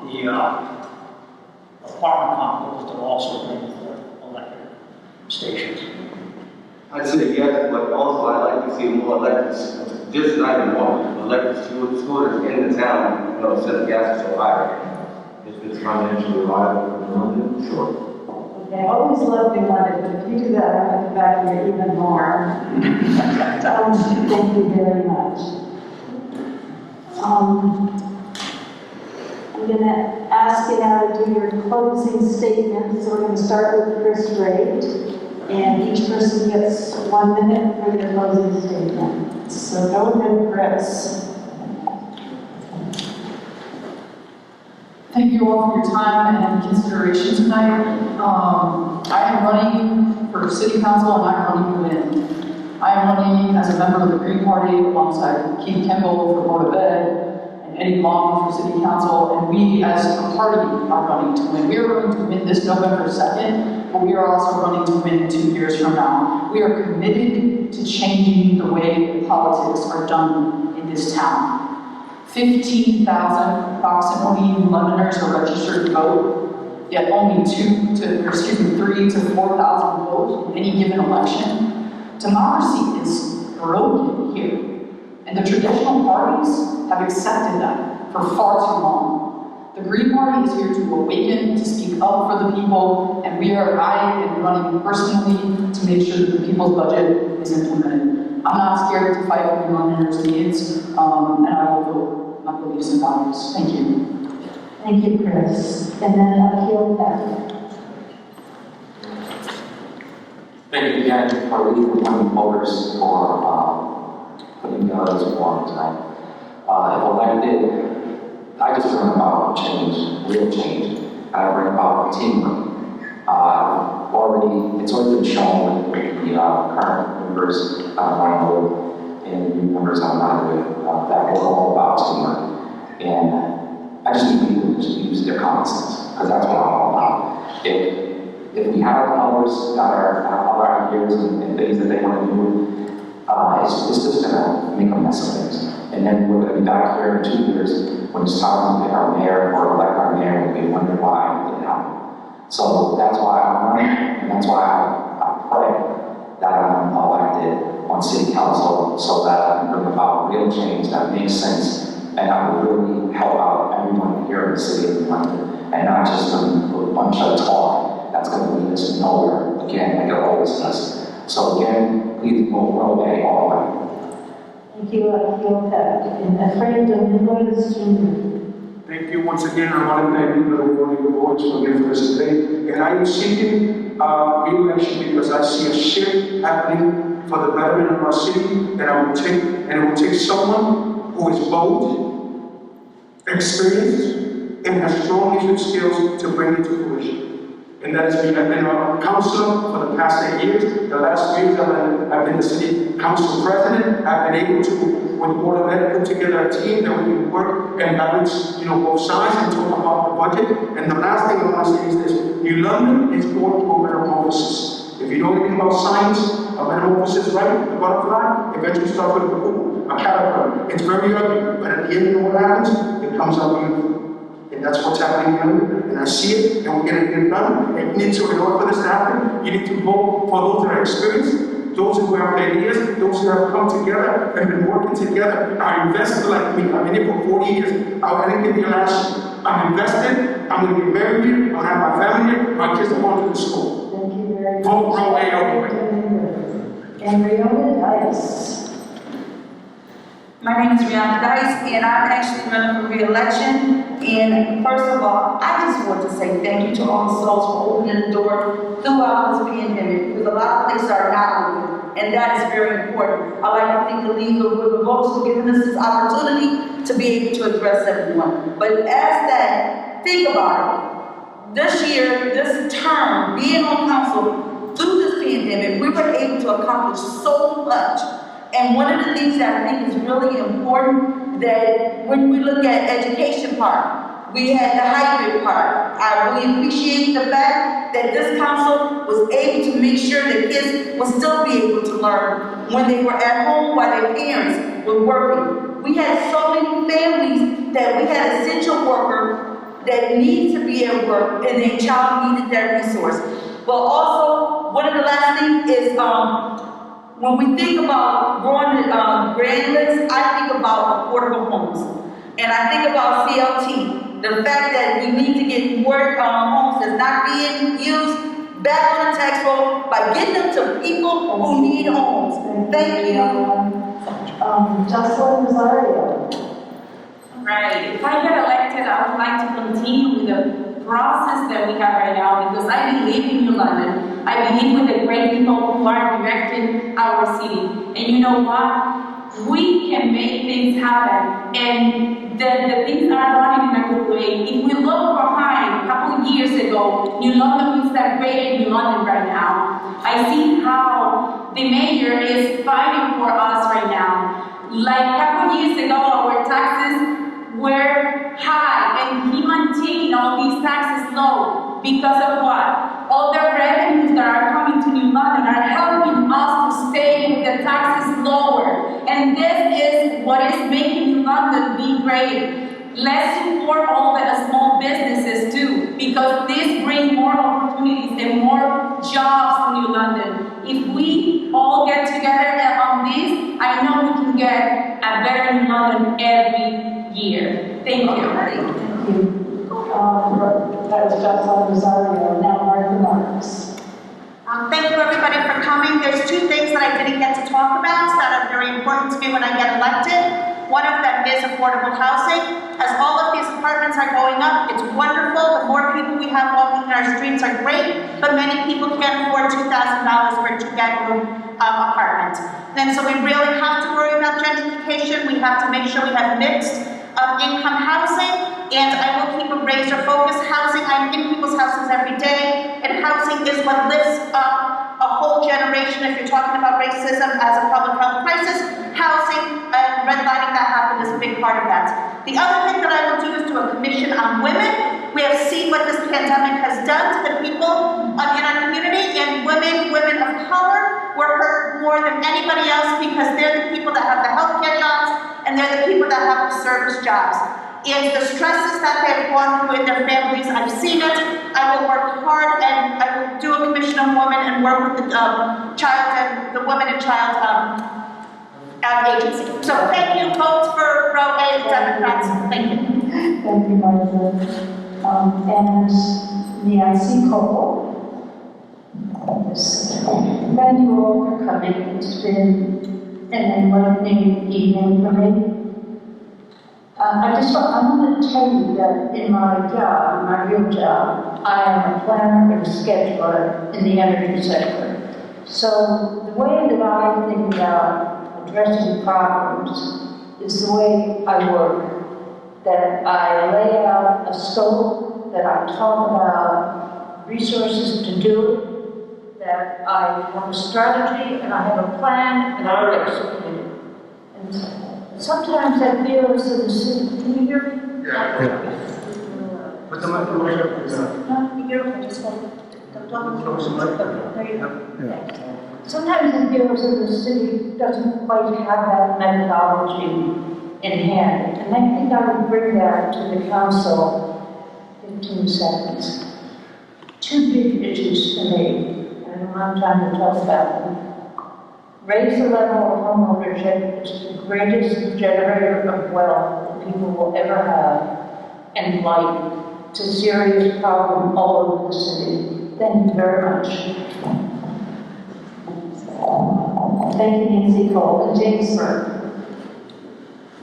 the apartment complex to also bring the electric stations. I'd say yes, but also I'd like to see more electric, just not even more, electric scooters in the town, since gas is so high. If it's financially viable for London, sure. Okay, I always loved in London, but if you do that, I'm going to come back here even more. Thank you very much. I'm going to ask you now to do your closing statement. So we're going to start with Chris Wright, and each person gets 1 minute for their closing statement. So go ahead, Chris. Thank you all for your time and consideration tonight. I am running for City Council and I'm running to win. I am running as a member of the Green Party alongside Keith Kimball for Board of Ed and Eddie Long for City Council, and we as a party are running to win. We are running to win this November 2nd, but we are also running to win 2 years from now. We are committed to changing the way politics are done in this town. 15,000 approximately Londoners are registered to vote, yet only 3 to 4,000 vote in any given election. Democracy is broken here, and the traditional parties have accepted that for far too long. The Green Party is here to awaken, to speak up for the people, and I am running personally to make sure that the people's budget is implemented. I'm not scared to fight for Londoners' needs, and I will vote my beliefs and values. Thank you. Thank you, Chris. And then Akil Peck. Thank you again for the voters for putting together this forum tonight. If elected, I just bring about change, real change, and I bring about teamwork. It's already been shown with the current members running with and the new members I'm running with that we're all about teamwork. And I just need people to use their common sense, because that's what I'm all about. If we have others that have other ideas and things that they want to do, it's just gonna make a mess of things. And then we're gonna be back here in 2 years when it's time to pick our mayor or elect our mayor, and we wonder why it didn't happen. So that's why I'm running, and that's why I pray that I'm elected on city council so that I can bring about real change that makes sense and that will really help out everyone here in the city of London, and not just a bunch of talk that's going to lead us nowhere, again, like it always does. So again, please vote Roe A all the way. Thank you, Akil Peck. And Efrain Dominguez Jr. Thank you once again. I want to thank you for the boards for being for us today. And I am seeking re-election because I see a shift happening for the betterment of our city, and it will take someone who is bold, experienced, and has strong leadership skills to bring it to fruition. And that is me. I've been a councilor for the past 8 years. The last 2 years I've been the city council president. I've been able to, with the Board of Ed, put together a team that we can work and balance, both sides and talk about the budget. And the last thing I want to say is this: New London is going to a metamorphosis. If you know anything about science, a metamorphosis, right? The butterfly eventually starts with a cocoon, a caterpillar. It's very ugly, but at the end, you know what happens? It comes out beautiful. And that's what's happening here. And I see it, and we're getting it done. And you need to, in order for this to happen, you need to vote for those that are experienced, those who have ideas, those who have come together and been working together, are invested like me. I've been here for 40 years. I didn't get here last year. I'm invested. I'm going to get married here. I'm going to have my family here. My kids are going to the school. Thank you very much. Vote Roe A all the way. And Rihanna Dice. My name is Rihanna Dice, and I'm actually running for re-election. And first of all, I just want to say thank you to all the souls for opening the door throughout this pandemic, because a lot of places are not open, and that is very important. I'd like to thank the League of Women Voters for giving us this opportunity to be able to address everyone. But as that, think about it. This year, this term, being on council through this pandemic, we were able to accomplish so much. And one of the things that I think is really important, that when we look at education part, we had the hybrid part. I really appreciate the fact that this council was able to make sure that kids would still be able to learn when they were at home while their parents were working. We had so many families that we had essential workers that needed to be at work and their child needed that resource. But also, one of the last things is, when we think about growing the grand list, I think about affordable homes. And I think about CLT. The fact that we need to get more homes that's not being used back on the tax roll by getting them to people who need homes. Thank you. Jocelyn Rosario. Right. If I get elected, said, I would like to continue with the process that we have right now because I believe in New London. I believe with the great people who are directing our city. And you know what? We can make things happen. And the things are running in a good way. If we look behind a couple of years ago, New London is that great New London right now. I see how the mayor is fighting for us right now. Like a couple of years ago, our taxes were high, and he maintained all these taxes low because of what? All the revenues that are coming to New London are helping us to stay with the taxes lower. And this is what is making New London be great. Let's support all the small businesses too, because this brings more opportunities and more jobs to New London. If we all get together on this, I know we can get a better New London every year. Thank you. Thank you. That was Jocelyn Rosario. Now Martha Marks. Thank you everybody for coming. There's two things that I didn't get to talk about that are very important to me when I get elected. One of them is affordable housing. As all of these apartments are going up, it's wonderful. The more people we have walking in our streets are great, but many people can't afford $2,000 for a two-bedroom apartment. And so we really have to worry about gentrification. We have to make sure we have mixed income housing. And I will keep a razor-focused housing. I'm in people's houses every day, and housing is what lifts up a whole generation. If you're talking about racism as a public health crisis, housing and redlining that happened is a big part of that. The other thing that I will do is do a commission on women. We have seen what this pandemic has done to the people in our community, and women of color were hurt more than anybody else because they're the people that have the healthcare jobs, and they're the people that have the service jobs. And the stresses that they've gone through in their families, I've seen it. I will work hard, and I will do a commission on women and work with the child and the women and child agency. So thank you, vote for row A, Democrats. Thank you. Thank you, Martha. And Nancy Cole. Thank you all for coming. It's been an enlightening evening for me. I want to tell you that in my job, my real job, I am a planner and a scheduler in the energy sector. So the way that I think about addressing problems is the way I work. That I lay out a scope, that I talk about resources to do it, that I have a strategy and I have a plan and I execute it. And sometimes I feel as though the city, can you hear me? Yeah. Put the microphone up. No, you're okay, just hold it. There you go. Sometimes I feel as though the city doesn't quite have that methodology in hand. And I think I would bring that to the council 15 seconds. Two big issues for me, and I don't have time to talk about them. Raise the level of homeownership, which is the greatest generator of wealth that people will ever have, and light. It's a serious problem all over the city. Thank you very much. Thank you, Nancy Cole. And James Burke.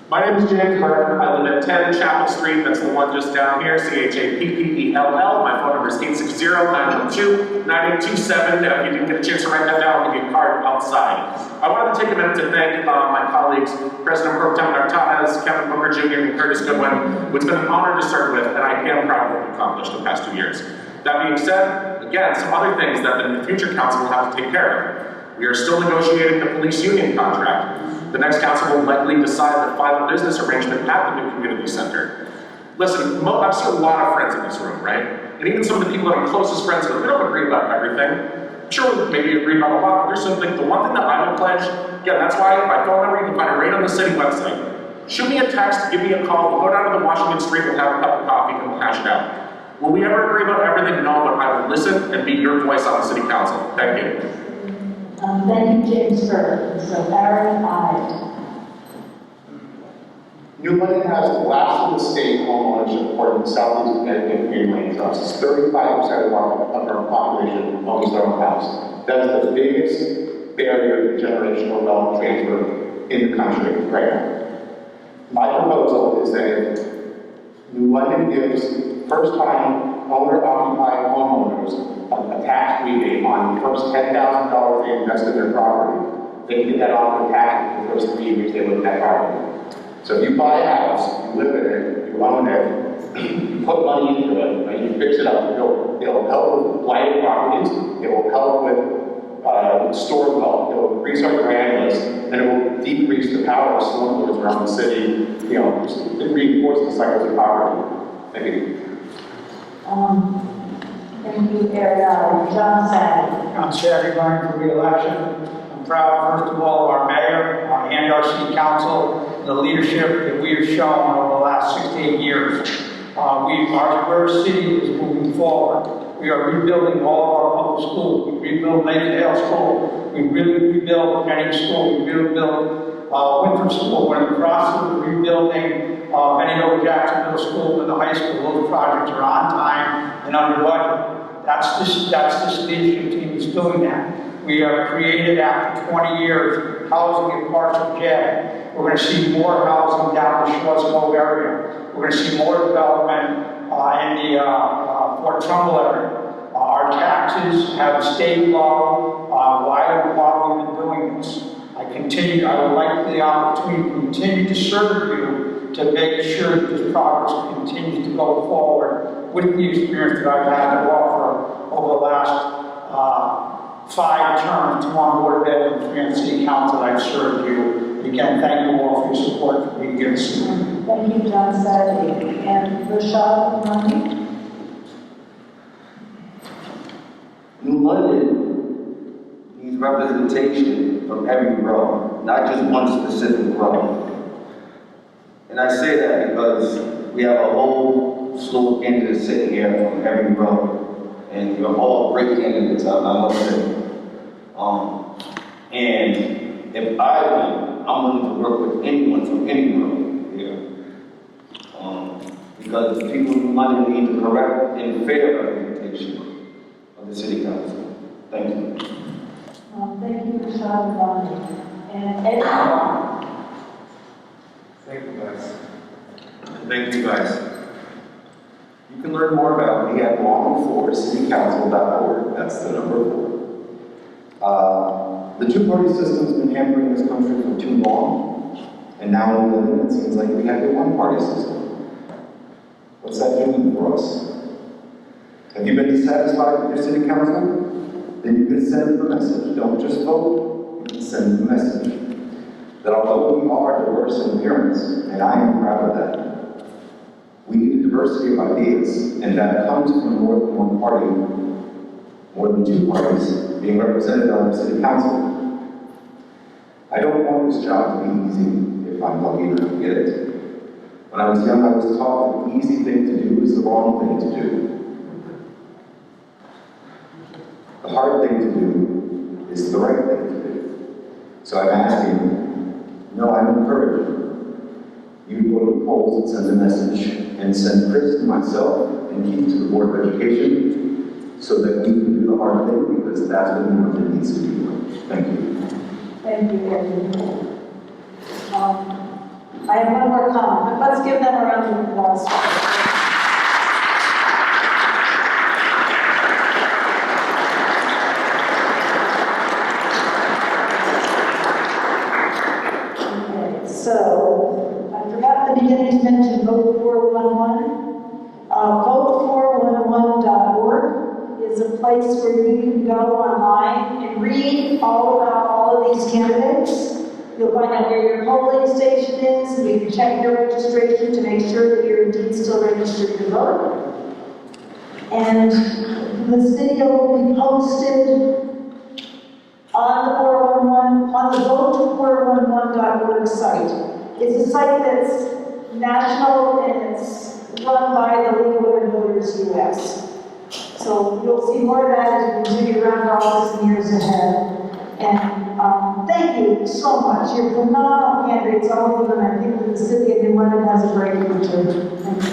My name is James Burke. I live at 10 Chapel Street. That's the one just down here, CHAPPELL. My phone number is 860-912-9827. If you didn't get a chance to write that down, I'll give you a card outside. I wanted to take a minute to thank my colleagues, President Pro Tem Nartanes, Kevin Booker Jr., and Curtis Goodwin. It's been an honor to serve with, and I am proud of what we've accomplished the past 2 years. That being said, again, some other things that the future council will have to take care of. We are still negotiating the police union contract. The next council will likely decide the final business arrangement at the new community center. Listen, I've seen a lot of friends in this room, right? And even some of the people that I'm closest friends with, we don't agree about everything. I'm sure we maybe agree about a lot, but there's something, the one thing that I would pledge, again, that's why my phone number, you can find it right on the city website. Shoot me a text, give me a call, we'll go down to the Washington Street, we'll have a cup of coffee, and we'll hash it out. Will we ever agree about everything? No, but I will listen and be your voice on the city council. Thank you. Thank you, James Burke. So, Aaron, New London has the last in the state homeownership according to Southeast Connecticut Community Trust. It's 35% of our population owns their own house. That is the biggest barrier to generational wealth transfer in the country right now. My proposal is that if New London gives first-time owner-occupied homeowners a tax rebate on the first $10,000 they invest in their property. They get that off the tax for the first 3 years they live in that property. So if you buy a house, you live in it, you own it, you put money into it, and you fix it up, it'll help with blighted properties, it will help with storm wealth, it will increase our grand list, and it will decrease the power of slumlords around the city, it reinforces the cycles of poverty. Thank you. Thank you, Eric. John Sadie. I'm Sadie, running for re-election. I'm proud, first of all, of our mayor and our city council, the leadership that we have shown over the last 6 to 8 years. Our city is moving forward. We are rebuilding all of our public schools. We rebuilt Lakeville School. We really rebuilt Jennings School. We rebuilt Winthrop School. We're in the process of rebuilding Benny Jackson Middle School and the high school. Those projects are on time and under budget. That's this leadership team is doing that. We have created, after 20 years, housing in Parcel J. We're going to see more housing down the Schwarzkopf area. We're going to see more development in the Fort Trumbull area. Our taxes have stayed low while we've been doing this. I would like the opportunity to continue to serve you to make sure that this progress continues to go forward with the experience that I've had to offer over the last 5 terms, 2 on Board of Ed and 3 on City Council. I've served you. And again, thank you all for your support for being here this evening. Thank you, John Sadie. And Rashad Rani. New London needs representation from every row, not just one specific row. And I say that because we have a whole slew of candidates sitting here from every row, and you're all great candidates, I must say. And if I win, I'm willing to work with anyone from any row here. Because the people in London need the correct and fair representation of the City Council. Thank you. Thank you, Rashad Rani. And Ed. Thank you, guys. Thank you, guys. You can learn more about me at long4citycouncil.org. That's the number 4. The two-party system's been hampering this country for too long, and now in London it seems like we have a one-party system. What's that doing for us? Have you been dissatisfied with your city council? Then you can send the message. Don't just vote, you can send the message. That although we are diverse in appearance, and I am proud of that, we need a diversity of ideas, and that comes from more than one party, more than 2 parties, being represented on the city council. I don't want this job to be easy if I'm lucky enough to get it. When I was young, I was taught that the easy thing to do is the wrong thing to do. The hard thing to do is the right thing to do. So I'm asking, no, I'm encouraging you to go to the polls and send a message, and send Chris and myself and Keith to the Board of Education so that we can do the hard thing, because that's what New London needs to do. Thank you. Thank you, Ed. I have one more comment, but let's give them a round of applause. So, I forgot at the beginning to mention Vote 411. Vote411.org is a place where you can go online and read all about all of these candidates. You'll find out where your polling station is, and you can check your registration to make sure that you're indeed still registered to vote. And this video will be posted on the 411, on the vote411.org site. It's a site that's national and it's run by the League of Women Voters US. So you'll see more of that as we continue around for all this in years ahead. And thank you so much. You're phenomenal candidates, all of them. I think that the city of New London has a great future. Thank you.